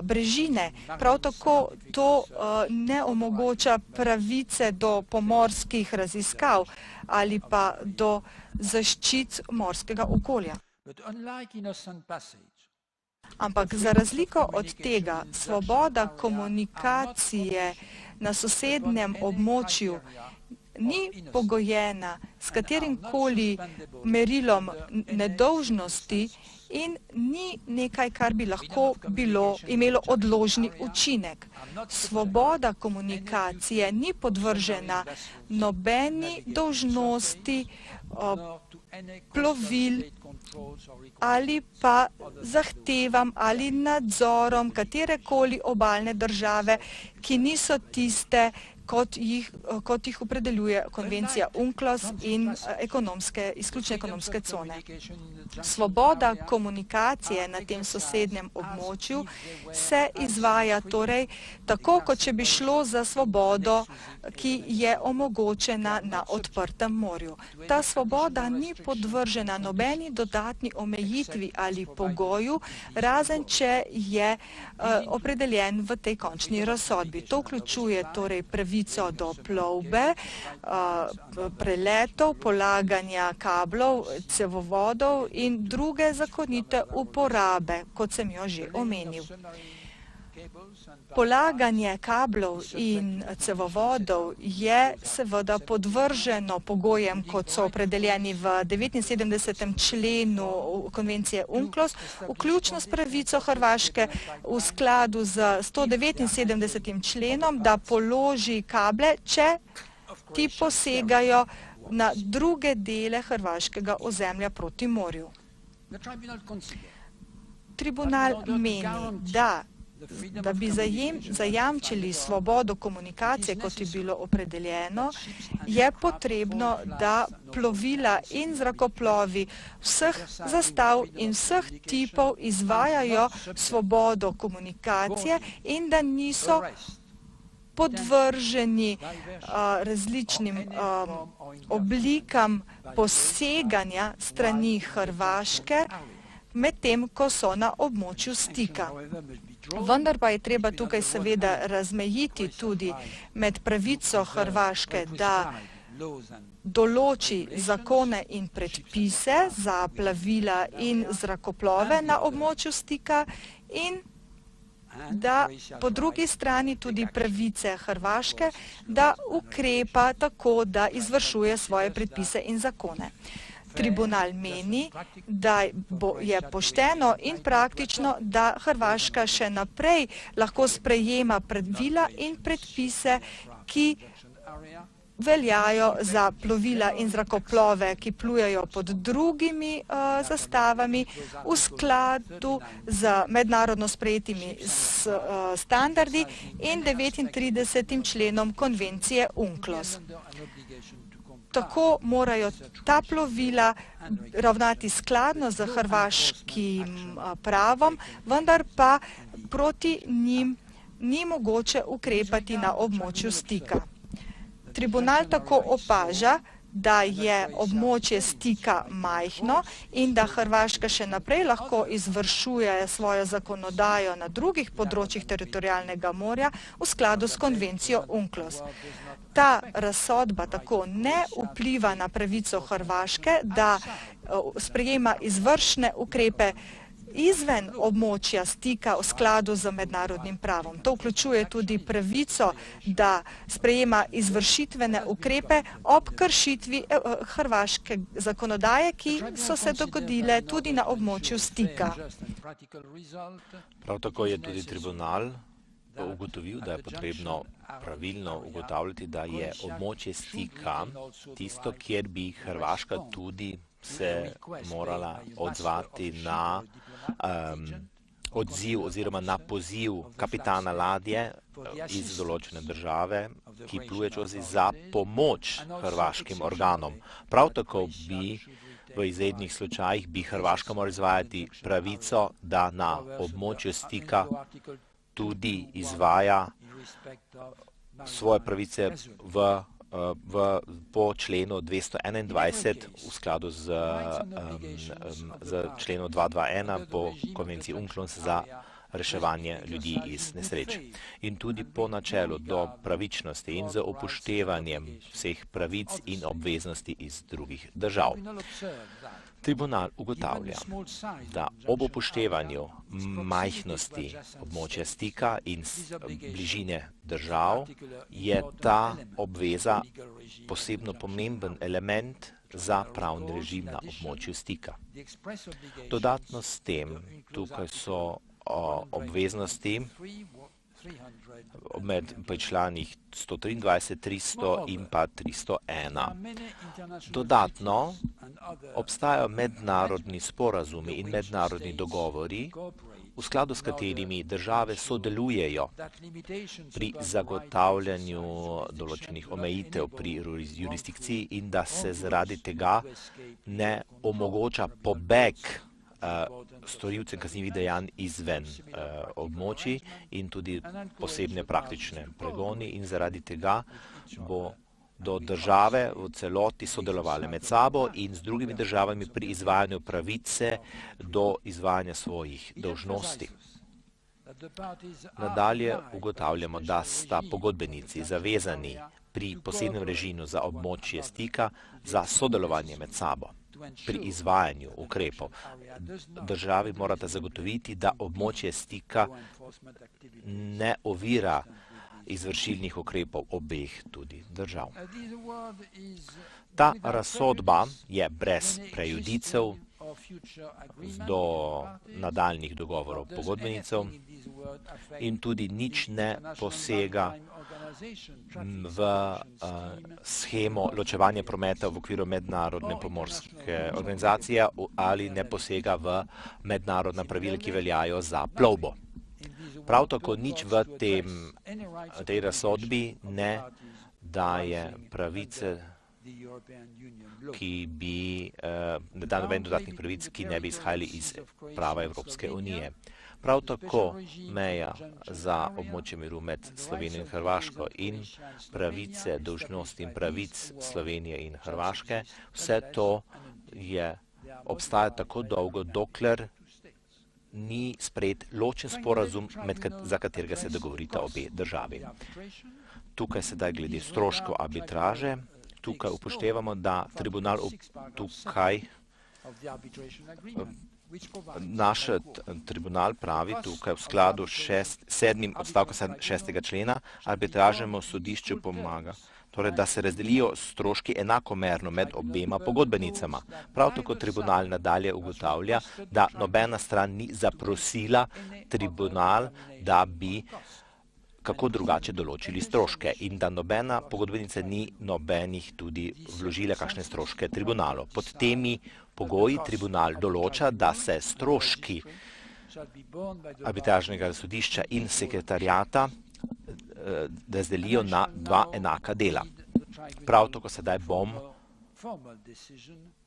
brežine. Prav tako to ne omogoča pravice do pomorskih raziskav ali pa do zaščit morskega okolja. Ampak za razliko od tega, svoboda komunikacije na sosednjem območju ni pogojena s katerimkoli merilom nedolžnosti in ni nekaj, kar bi lahko imelo odložni učinek. Svoboda komunikacije ni podvržena nobeni dolžnosti plovil ali pa zahtevam ali nadzorom katerekoli obalne države, ki niso tiste, kot jih opredeljuje konvencija UNCLOS in izključne ekonomske cone. Svoboda komunikacije na tem sosednjem območju se izvaja torej tako, kot če bi šlo za svobodo, ki je omogočena na odprtem morju. Ta svoboda ni podvržena nobeni dodatni omejitvi ali pogoju, razen če je opredeljen v tej končni razsodbi. To vključuje torej pravico do plovbe, preletov, polaganja kablov, cevovodov in druge zakonite uporabe, kot sem jo že omenil. Polaganje kablov in cevovodov je seveda podvrženo pogojem, kot so opredeljeni v 79. členu konvencije UNCLOS, vključno s pravico Hrvaške v skladu z 179. členom, da položi kable, če ti posegajo na druge dele hrvaškega ozemlja proti morju. Tribunal meni, da bi zajamčili svobodo komunikacije, kot je bilo opredeljeno, je potrebno, da plovila in zrakoplovi vseh zastav in vseh tipov izvajajo svobodo komunikacije in da niso podvrženi različnim oblikam poseganja strani Hrvaške, medtem ko so na območju stika. Vendar pa je treba tukaj seveda razmejiti tudi med pravico Hrvaške, da določi zakone in predpise za plovila in zrakoplove na območju stika in da po drugi strani tudi pravice Hrvaške, da ukrepa tako, da izvršuje svoje predpise in zakone. Tribunal meni, da je pošteno in praktično, da Hrvaška še naprej lahko sprejema pravila in predpise, ki veljajo za plovila in zrakoplove, ki plujejo pod drugimi zastavami v skladu z mednarodno sprejetimi standardi in 39. členom konvencije UNCLOS. Tako morajo ta plovila ravnati skladno z hrvaškim pravom, vendar pa proti njim ni mogoče ukrepati na območju stika. Tribunal tako opaža, da je območje stika majhno in da Hrvaška še naprej lahko izvršuje svojo zakonodajo na drugih področjih teritorialnega morja v skladu s konvencijo UNCLOS. Ta razsodba tako ne vpliva na pravico Hrvaške, da sprejema izvršne ukrepe izven območja stika v skladu z mednarodnim pravom. To vključuje tudi pravico, da sprejema izvršitvene ukrepe ob kršitvi hrvaške zakonodaje, ki so se dogodile tudi na območju stika. Prav tako je tudi tribunal ugotovil, da je potrebno pravilno ugotavljati, da je območje stika tisto, kjer bi Hrvaška tudi se morala odzvati na odziv oziroma na poziv kapitana ladje iz določene države, ki pluje čozi za pomoč hrvaškim organom. Prav tako bi v izrednih slučajih bi Hrvaška morala izvajati pravico, da na območju stika tudi izvaja svoje pravice po členu 221 v skladu z členom 221 po konvenciji UNCLOS za reševanje ljudi iz nesreč. In tudi po načelu do pravičnosti in z upoštevanjem vseh pravic in obveznosti iz drugih držav. Tribunal ugotavlja, da ob upoštevanju majhnosti območja stika in bližine držav je ta obveza posebno pomemben element za pravni režim na območju stika. Dodatno s tem, tukaj so obveznosti med članih 123, 300 in pa 301. Dodatno obstajajo mednarodni sporazumi in mednarodni dogovori, v skladu s katerimi države sodelujejo pri zagotavljanju določenih omejitev pri jurisdikciji in da se zaradi tega ne omogoča pobeg storilcem kaznivih dejanj izven območij in tudi posebne praktične pregoni in zaradi tega bodo države v celoti sodelovale med sabo in z drugimi državami pri izvajanju pravice do izvajanja svojih dolžnosti. Nadalje ugotavljamo, da sta pogodbenici zavezani pri posebnem režimu za območje stika za sodelovanje med sabo. Pri izvajanju ukrepov državi morata zagotoviti, da območje stika ne ovira izvršilnih ukrepov obeh tudi držav. Ta razsodba je brez prejudicev do nadaljnih dogovorov pogodbenicev in tudi nič ne posega v shemo ločevanja prometa v okviru mednarodne pomorske organizacije ali ne posega v mednarodna pravila, ki veljajo za plovbo. Prav tako nič v tej razsodbi ne daje pravice, ne da noben dodatnih pravic, ki ne bi izhajali iz prava Evropske unije. Prav tako meja za območje miru med Slovenijo in Hrvaško in pravice, dolžnosti in pravic Slovenije in Hrvaške, vse to obstaja tako dolgo, dokler ni sprejet ločen sporazum, za katerega se dogovorita obe državi. Tukaj sedaj glede stroškov arbitraže, tukaj upoštevamo, da tribunal naš tribunal pravi tukaj v skladu s 7. odstavkom 6. člena arbitražnemu sodišču pomaga, torej da se razdelijo stroški enakomerno med obema pogodbenicama. Prav tako tribunal nadalje ugotavlja, da nobena stran ni zaprosila tribunal, da bi kako drugače določili stroške in da nobena pogodbenica ni nobenih tudi vložila kakšne stroške tribunalu. Pod temi pogoji tribunal določa, da se stroški arbitražnega sodišča in sekretariata razdelijo na dva enaka dela. Prav tako sedaj bom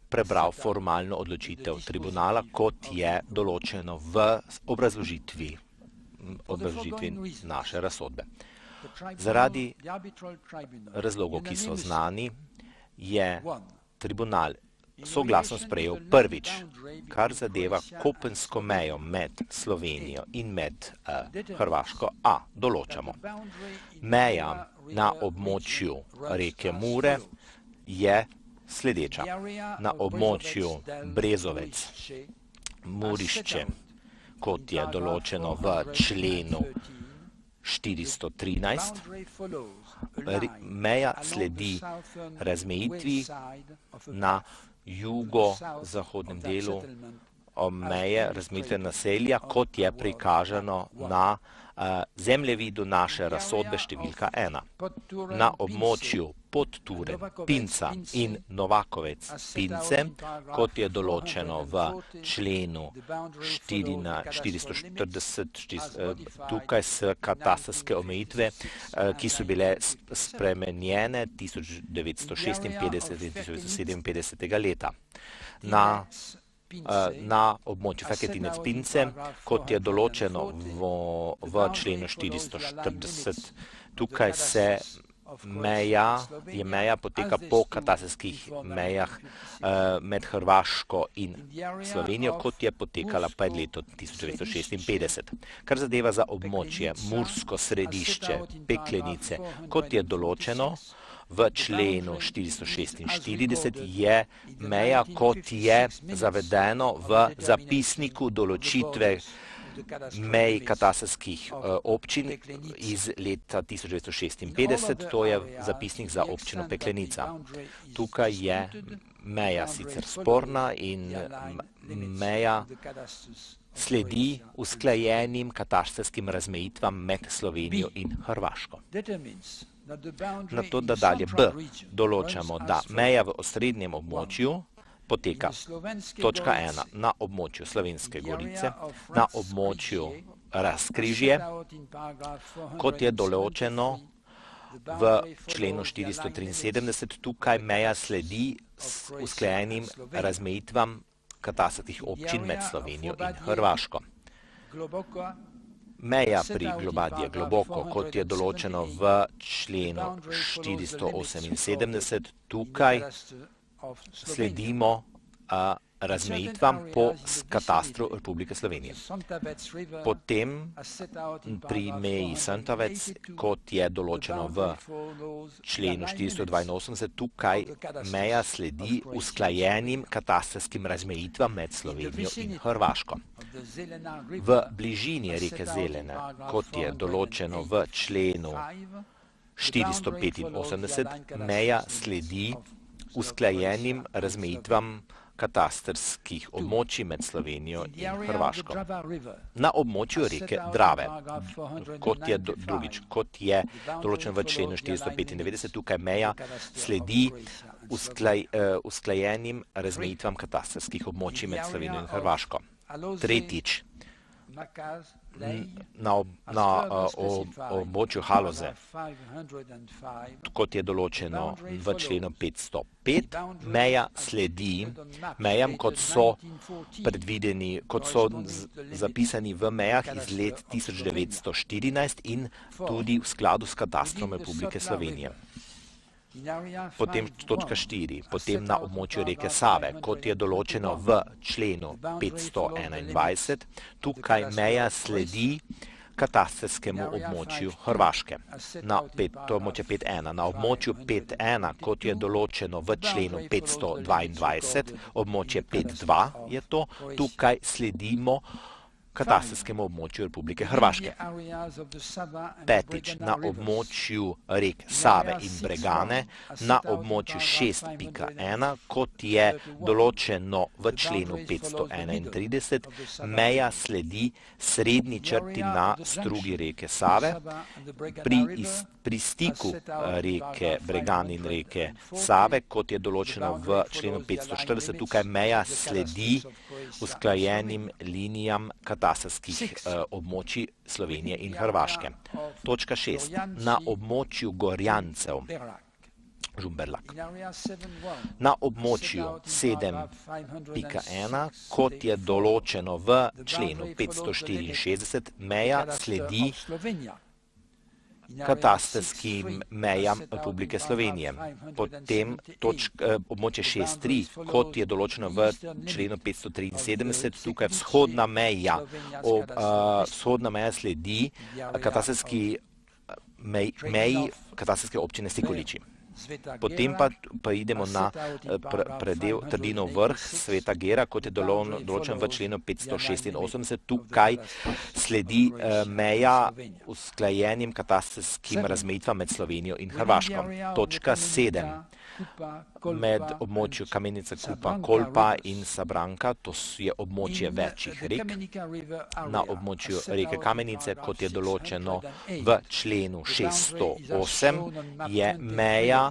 prebral formalno odločitev tribunala, kot je določeno v obrazložitvi naše razsodbe. Zaradi razlogov, ki so znani, je tribunal soglasno sprejel prvič, kar zadeva kopensko mejo med Slovenijo in med Hrvaško, določamo. Meja na območju reke Mure je sledeča. Na območju Brezovec, Murišče, kot je določeno v členu 413, meja sledi razmejitvi na jugozahodnem delu meje razmejitve naselja, kot je prikazano na zemljevidu naše razsodbe številka 1. Na območju Podturen, Pinca in Novakovec Pince, kot je določeno v členu 440, tukaj s katastrske omejitve, ki so bile spremenjene 1956 in 1957 leta. Na območju Feketinec Pince, kot je določeno v členu 440, tukaj meja poteka po katastrskih mejah med Hrvaško in Slovenijo, kot je potekala pred letom 1956. Kar zadeva za območje Mursko Središče, Peklenice, kot je določeno v členu 446 je meja, kot je zavedeno v zapisniku določitve mej katastrskih občin iz leta 1956, to je zapisnik za občino Peklenica. Tukaj je meja sicer sporna in meja sledi usklajenim katastarskim razmejitvam med Slovenijo in Hrvaško. Na to, da dalje B določamo, da meja v osrednjem območju poteka točka 1 na območju Slovenske Gorice, na območju Razkrižje, kot je določeno v členu 473. Tukaj meja sledi usklajenim razmejitvam katastrskih občin med Slovenijo in Hrvaško. Meja pri Globadi je globoko, kot je določeno v členu 478. Tukaj sledimo razmejitvam po katastru Republike Slovenije. Potem pri meji Santavec, kot je določeno v členu 482, tukaj meja sledi usklajenim katastarskim razmejitvam med Slovenijo in Hrvaško. V bližini reke Zelene, kot je določeno v členu 485, meja sledi usklajenim razmejitvam katastrskih območij med Slovenijo in Hrvaško. Na območju reke Drave, kot je določeno v členu 495, tukaj meja sledi usklajenim razmejitvam katastrskih območij med Slovenijo in Hrvaško. Tretjič, na območju Haloze, kot je določeno v členu 505, meja sledi mejam, kot so predvideni, kot so zapisani v mejah iz let 1914 in tudi v skladu s katastrom Republike Slovenije. Potem točka 4, potem na območju reke Save, kot je določeno v členu 521, tukaj meja sledi katastrskemu območju Hrvaške. To območje 5.1. Na območju 5.1, kot je določeno v členu 522, območje 5.2 je to, tukaj sledimo katastrskemu območju Republike Hrvaške. Petič, na območju rek Save in Bregane, na območju 6.1, kot je določeno v členu 531, meja sledi srednji črti na strugi reke Save. Pri stiku reke Bregane in reke Save, kot je določeno v členu 540, tukaj meja sledi usklajenim linijam katastrskih območij Slovenije in Hrvaške. Točka 6. Na območju Gorjancev, Žumberlak. Na območju 7.1, kot je določeno v členu 564, meja sledi katastarskim mejam Republike Slovenije. Potem območje 6.3, kot je določeno v členu 573, tukaj vzhodna meja sledi katastarski meji katastarske občine Stikoliči. Potem pa idemo na predel Trdinov vrh, Sveta Gera, kot je določen v členu 586. Tukaj sledi meja usklajenim katastarskim razmejitvam med Slovenijo in Hrvaško. Točka 7. Med območju Kamenica, Kupa, Kolpa in Sabranka, to je območje večjih rek. Na območju reke Kamenice, kot je določeno v členu 608, je meja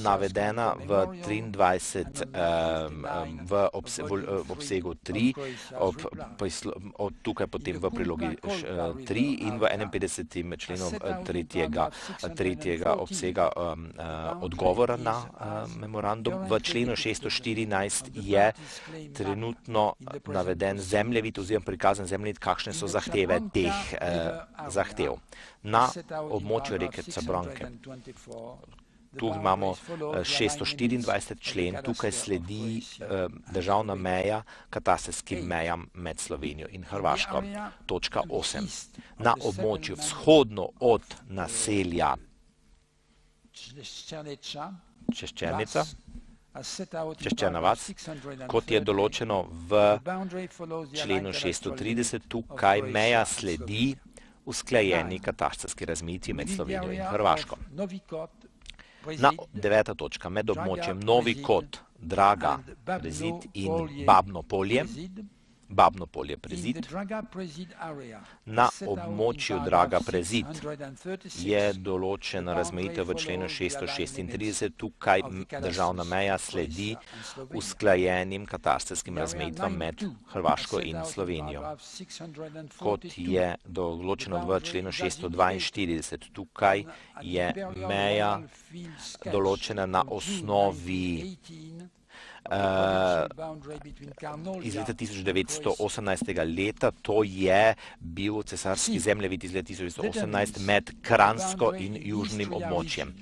navedena v 23 v obsegu 3, tukaj potem v prilogi 3 in v 51. členu tretjega obsega odgovora na memorandum. V členu 614 je trenutno naveden zemljevid oziroma prikazan zemljevid, kakšne so zahteve teh zahtev. Na območju reke Cabranke, tu imamo 624. člen, tukaj sledi državna meja katastarskim mejam med Slovenijo in Hrvaško. Točka 8. Na območju vzhodno od naselja Češčerna vas, kot je določeno v členu 630, tukaj meja sledi usklajeni katastrski razmejitvi med Slovenijo in Hrvaško. 9. točka, med območjem Novi Kot, Draga, Prezid in Babno polje, Prezid. Na območju Draga Prezid je določena razmejitev v členu 636, tukaj državna meja sledi usklajenim katastarskim razmejitvam med Hrvaško in Slovenijo. Kot je določeno v členu 642, tukaj je meja določena na osnovi iz leta 1918. leta, to je bil cesarski zemljevid iz leta 1918 med Kranjsko in južnim območjem.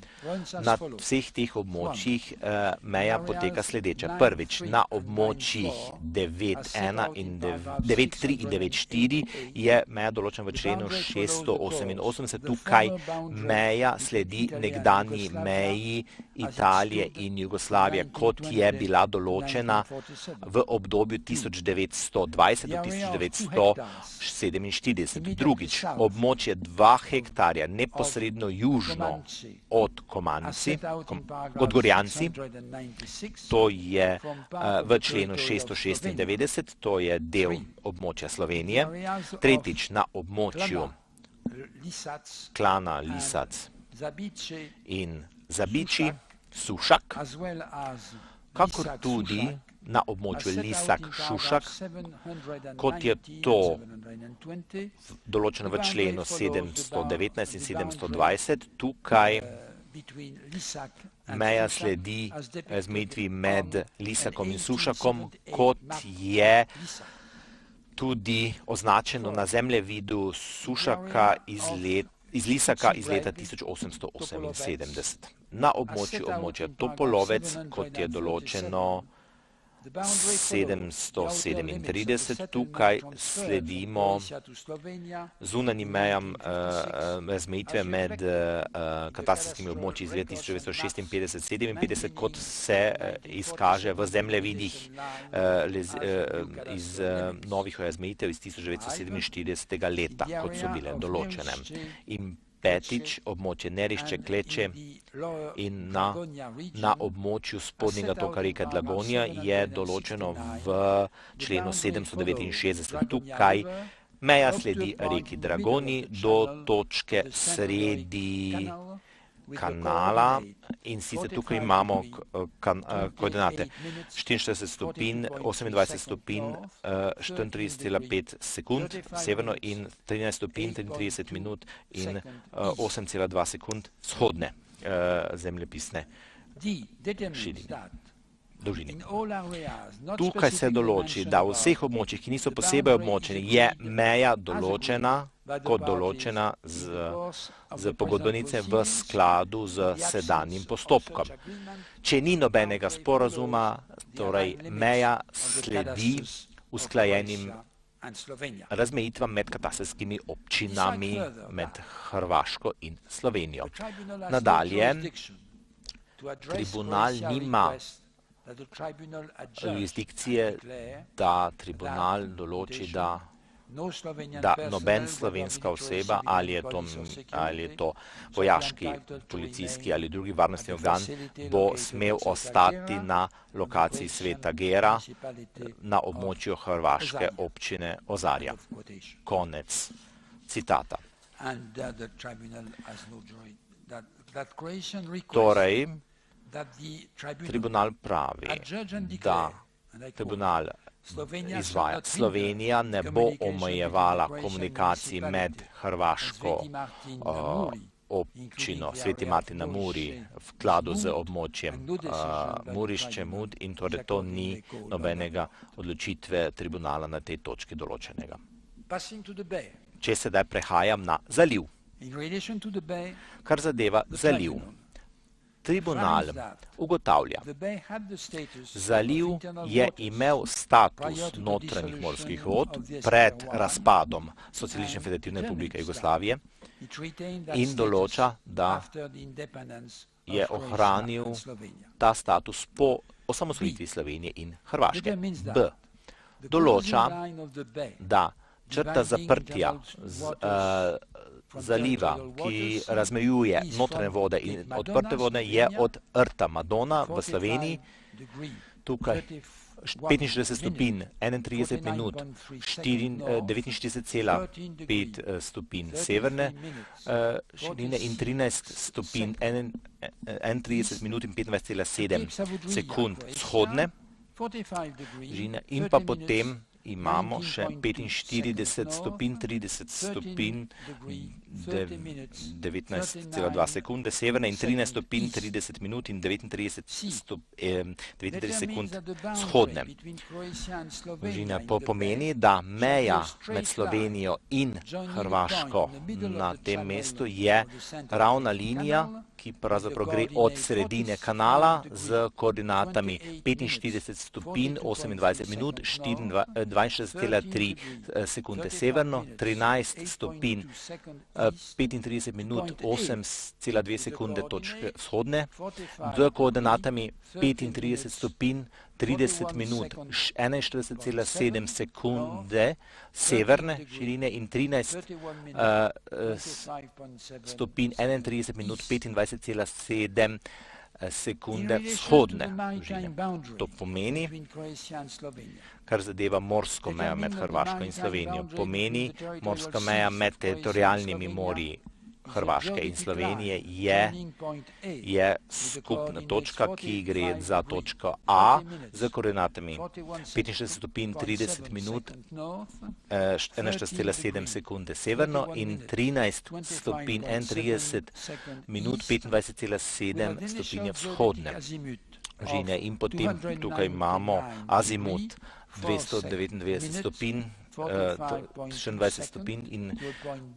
Na vseh teh območjih meja poteka sledeče. Prvič, na območjih 9.3 in 9.4 je meja določena v členu 688. Tukaj meja sledi nekdanji meji Italije in Jugoslavije, kot je bila določena v obdobju 1920 do 1947. Drugič, območje 2 hektarja neposredno južno od Gorjanci, to je v členu 696, to je del območja Slovenije. Tretjič, na območju klana Lisac in Zabiči, Sušak, kakor tudi na območju Lisak-Šušak, kot je to določeno v členu 719 in 720, tukaj meja sledi razmejitvi med Lisakom in Sušakom, kot je tudi označeno na zemljevidu Sušaka iz Lisaka iz leta 1878. Na območja Topolovec, kot je določeno 737, tukaj sledimo zunanjim mejam razmejitve med katastrskimi območji iz leta 1956-57, kot se izkaže v zemljevidih iz novih razmejitev iz 1947. leta, kot so bile določene. In petič, območje Nerišče, Kleče in na območju spodnjega toka reke Dragonja je določeno v členu 769. Tukaj meja sledi reki Dragoni do točke sredi kanala in sicer tukaj imamo koordinate 44 stopinj, 28 stopinj, 34,5 sekund severno in 13 stopinj, 33 minut in 8,2 sekund vzhodne zemljepisne dolžine. Tukaj se določi, da v vseh območjih, ki niso posebej območeni, je meja določena kot določena z pogodbenice v skladu z sedanjim postopkom. Če ni nobenega sporazuma, torej meja sledi usklajenim razmejitvam med katastarskimi občinami med Hrvaško in Slovenijo. Nadalje, tribunal nima jurisdikcije, da tribunal določi, da noben slovenska oseba, ali je to vojaški, policijski ali drugi varnostni organ, bo smel ostati na lokaciji Sveta Gera na območju hrvaške občine Ozarja. Konec citata. Torej, tribunal pravi, da tribunal izvaja. Slovenija ne bo omejevala komunikacij med hrvaško občino Sveti Martin na Muri v skladu z območjem Murišče, Mud in torej to ni nobenega odločitve tribunala na tej točki določenega. Če sedaj prehajam na zaliv. Kar zadeva zaliv. Tribunal ugotavlja, zaliv je imel status notranjih morskih vod pred razpadom Socialistične federativne republike Jugoslavije in določa, da je ohranil ta status po osamosvojitvi Slovenije in Hrvaške. B. Določa, da črta zaprtja zaliva, ki razmejuje notranje vode in odprte vode, je od rta Madona v Sloveniji, tukaj 45 stopinj, 31 minut, 49,5 stopinj severne širine in 13 stopinj, 31 minut in 25,7 sekund vzhodne širine in pa potem imamo še 45 stopinj, 30 stopinj, 19,2 sekunde severne in 13 stopinj, 30 minut in 39 sekund vzhodne. Pomeni, da meja med Slovenijo in Hrvaško na tem mestu je ravna linija, ki pravzaprav gre od sredine kanala z koordinatami 45 stopinj, 28 minut, 62,3 sekunde severno, 13 stopinj, 35 minut, 8,2 sekunde točke vzhodne, z koordinatami 35 stopinj, 30 minut, 41,7 sekunde severne širine in 13 stopinj, 31 minut, 25,7 sekunde vzhodne širine. To pomeni, kar zadeva morsko mejo med Hrvaško in Slovenijo, pomeni morska meja med teritorialnimi morji Hrvaške in Slovenije je skupna točka, ki gre za točko A z koordinatami 45 stopinj 30 minut, 41,7 sekunde severno in 13 stopinj 31 minut, 25,7 stopinje vzhodne. In potem tukaj imamo azimut 299 stopinj, 24 stopinj in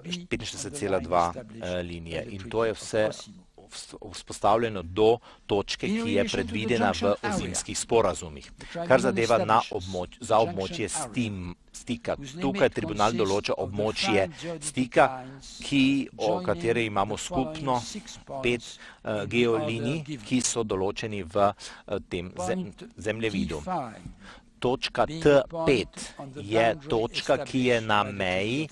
45,2 linije. In to je vse vzpostavljeno do točke, ki je predvidena v ozemskih sporazumih. Kar zadeva za območje stika. Tukaj tribunal določa območje stika, o kateri imamo skupno 5 geolinij, ki so določeni v tem zemljevidu. Točka T5 je točka, ki je na meji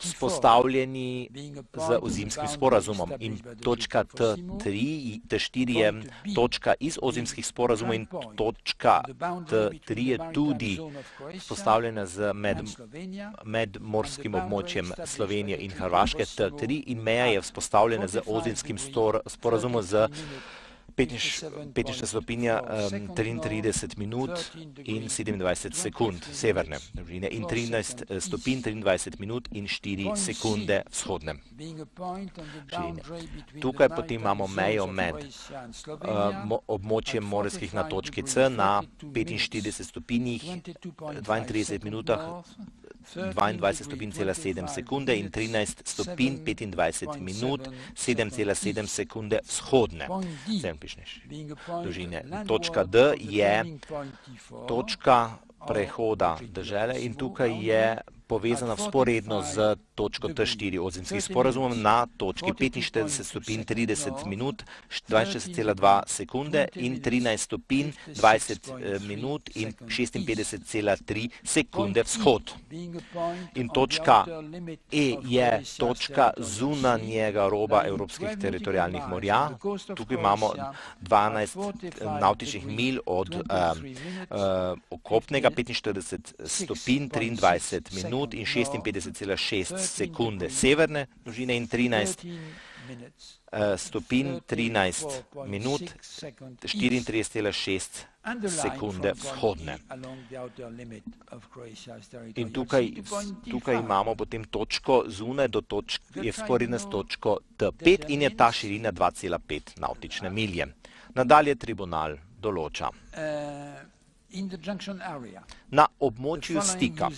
vzpostavljeni z ozemskim sporazumom in točka T4 je točka iz ozemskih sporazumov in točka T3 je tudi vzpostavljena z medmorskim območjem Slovenije in Hrvaške. T3 in meja je vzpostavljena z ozemskim sporazumom z 15 stopinja, 33 minut in 27 sekund severne in 13 stopinj, 23 minut in 4 sekunde vzhodne. Tukaj potem imamo mejo med območjem morskih na točki C na 45 stopinjih, 32 minutah, 22 stopinj, 7 sekunde in 13 stopinj, 25 minut, 7,7 sekunde vzhodne dolžine. Točka D je točka prehoda dežele in tukaj je povezana vzporedno z točko T4 ozemskih sporazumov na točki 45 stopinj 30 minut, 42,2 sekunde in 13 stopinj 20 minut in 56,3 sekunde vzhod. In točka E je točka zunanjega roba evropskih teritorialnih morja. Tukaj imamo 12 navtičnih milj od okopnega, 45 stopinj 23 minut in 56,6 sekunde severne dolžine in 13 stopinj 13 minut, 34,6 sekunde vzhodne. In tukaj imamo potem točko zunaj do točke, je vzporedna s točko T5 in je ta širina 2,5 navtične milje. Nadalje tribunal določa. Na območju stika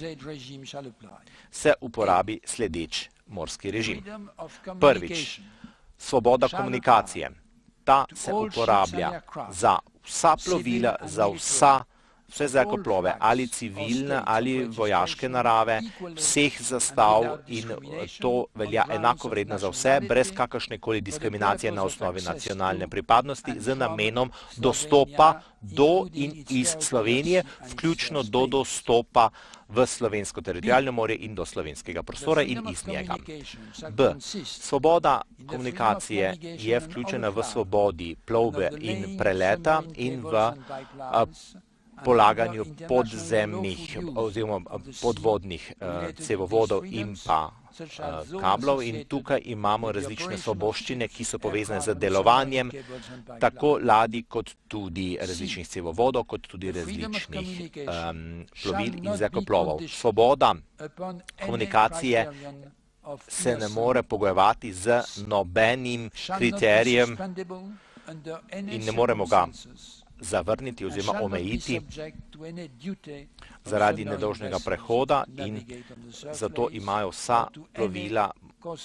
se uporabi sledeč morski režim. Prvič, Svoboda komunikacije. Ta se uporablja za vsa plovila, za vse zrakoplove, ali civilne, ali vojaške narave, vseh zastav in to velja enako vredno za vse, brez kakršnekoli diskriminacije na osnovi nacionalne pripadnosti, z namenom dostopa do in iz Slovenije, vključno do dostopa v slovensko teritorialno morje in do slovenskega prostora in iz njega. B. Svoboda komunikacije je vključena v svobodi plovbe in preleta in v polaganju podzemnih oziroma podvodnih cevovodov in pa kablov in tukaj imamo različne svoboščine, ki so povezane z delovanjem tako ladij kot tudi različnih cevovodov, kot tudi različnih plovil in zrakoplovov. Svoboda komunikacije se ne more pogojevati z nobenim kriterijem in ne moremo ga zavrniti oziroma omejiti zaradi nedolžnega prehoda in zato imajo vsa plovila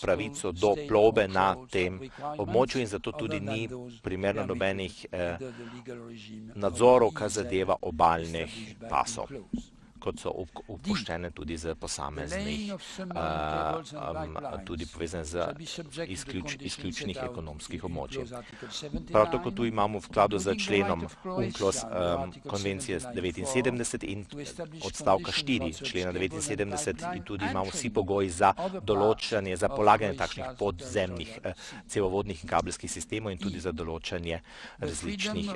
pravico do plovbe na tem območju in zato tudi ni primerno nobenih nadzorov, kar zadeva obalnih pasov, kot so upoštene tudi z posameznih, tudi povezane z izključnih ekonomskih območij. Prav tako tu imamo v skladu z členom UNCLOS konvencije 79 in odstavka 4 člena 79 in tudi imamo vsi pogoji za določanje, za polaganje takšnih podzemnih cevovodnih in kabelskih sistemov in tudi za določanje različnih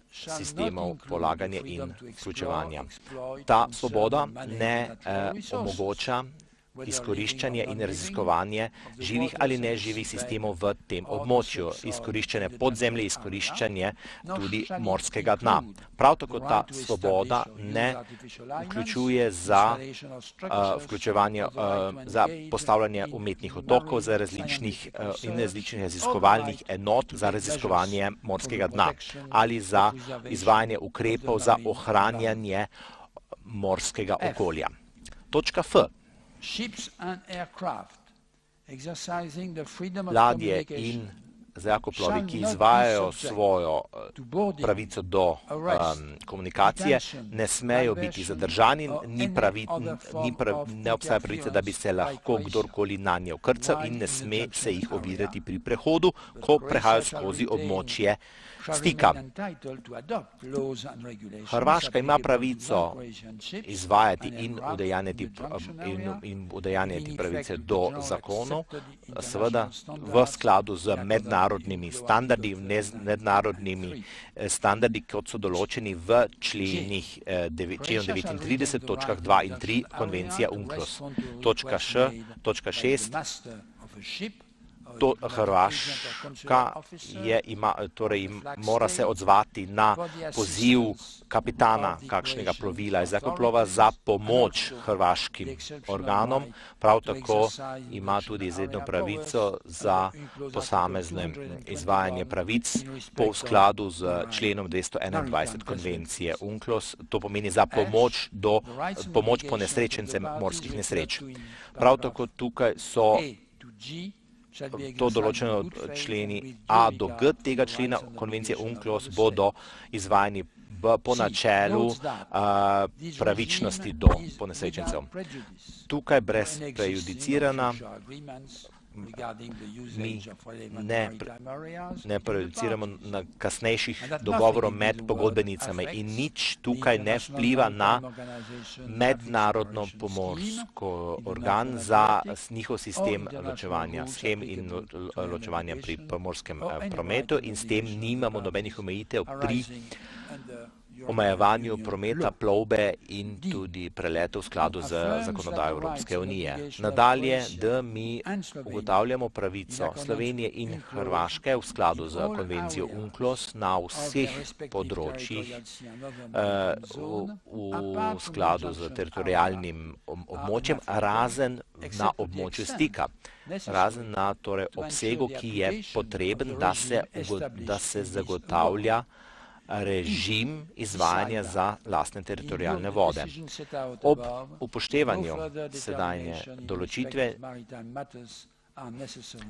sistemov polaganja in vključevanja. Ta svoboda ne omogoča izkoriščanje in raziskovanje živih ali neživih sistemov v tem območju, izkoriščanje podzemlje, izkoriščanje tudi morskega dna. Prav tako ta svoboda ne vključuje za postavljanje umetnih otokov za različnih raziskovalnih enot za raziskovanje morskega dna ali za izvajanje ukrepov za ohranjanje morskega okolja. Točka F. Ladje in zrakoplovi, ki izvajajo svojo pravico do komunikacije, ne smejo biti zadržani, ne obstaja pravica, da bi se lahko kdorkoli nanje vkrcal in ne sme se jih ovirati pri prehodu, ko prehajajo skozi območje stika. Hrvaška ima pravico izvajati in udejanjati pravice do zakonov, seveda v skladu z mednarodnimi standardi, kot so določeni v členu 39, točkah 2 in 3 konvencija UNCLOS. Točka 6. Hrvaška mora se odzvati na poziv kapitana kakšnega plovila iz zrakoplova za pomoč hrvaškim organom. Prav tako ima tudi izredno pravico za posamezne izvajanje pravic po skladu z členom 221 konvencije UNCLOS. To pomeni za pomoč ponesrečencem morskih nesreč. Prav tako tukaj so to določeno členi A do G tega člena konvencije UNCLOS bodo izvajani po načelu pravičnosti do ponesrečencev. Tukaj brez prejudicirana mi ne prejudiciramo na kasnejših dogovorov med pogodbenicami in nič tukaj ne vpliva na mednarodno pomorsko organ za njihov sistem ločevanja schem in ločevanja pri pomorskem prometu in s tem nimamo nobenih omejitev pri omejevanju prometa, plovbe in tudi preletov v skladu z zakonodajo Evropske unije. Nadalje, da mi ugotavljamo pravico Slovenije in Hrvaške v skladu z konvencijo UNCLOS na vseh področjih v skladu z teritorialnim območjem, razen na območju stika. Razen na obsegu, ki je potreben, da se zagotavlja režim izvajanja za lastne teritorialne vode. Ob upoštevanju sedajne določitve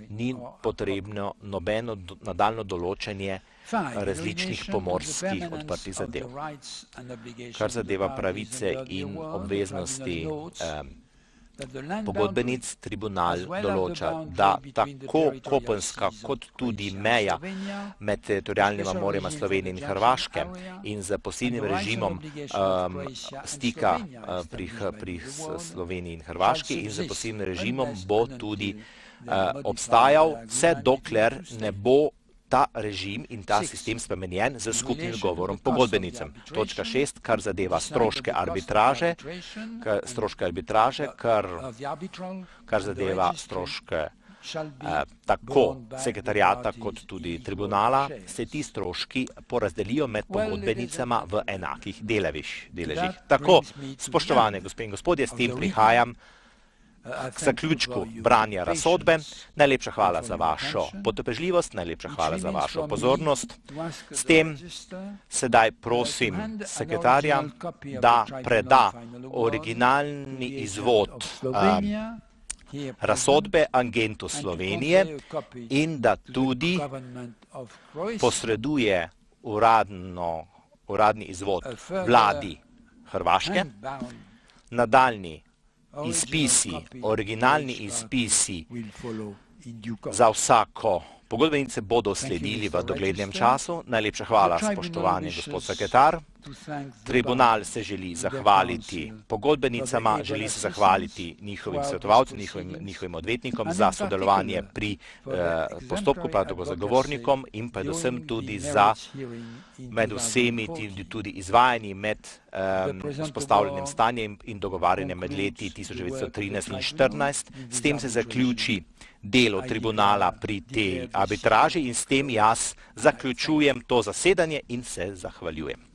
ni potrebno nobeno nadaljno določenje različnih pomorskih odprtih zadev. Kar zadeva pravice in obveznosti pogodbenic, tribunal določa, da tako kopenska kot tudi meja med teritorialnima morjema Slovenije in Hrvaške in z posebnim režimom stika pri Sloveniji in Hrvaški in z posebnim režimom bo tudi obstajal, vse dokler ne bo ta režim in ta sistem spremenjen z skupnim dogovorom pogodbenicam. Točka 6, kar zadeva stroške arbitraže, kar zadeva stroške tako sekretarijata kot tudi tribunala, se ti stroški porazdelijo med pogodbenicama v enakih deležih. Tako, spoštovane gospe in gospodje, s tem prihajam k zaključku branja razsodbe. Najlepša hvala za vašo potrpežljivost, najlepša hvala za vašo pozornost. S tem sedaj prosim sekretarja, da preda originalni izvod razsodbe agentu Slovenije in da tudi posreduje uradni izvod vladi Hrvaške. Nadaljnji izpisi, originalni izpisi za vsako pogodbenice bodo sledili v doglednem času. Najlepša hvala, spoštovani gospod sekretar. Tribunal se želi zahvaliti pogodbenicama, želi se zahvaliti njihovim svetovalcem, njihovim odvetnikom za sodelovanje pri postopku, prav tako zagovornikom in predvsem tudi za med vsemi tudi izvajanji med vzpostavljenim stanjem in dogovarjanjem med leti 1913 in 1914. S tem se zaključi delo tribunala pri tej arbitraži in s tem jaz zaključujem to zasedanje in se zahvaljujem.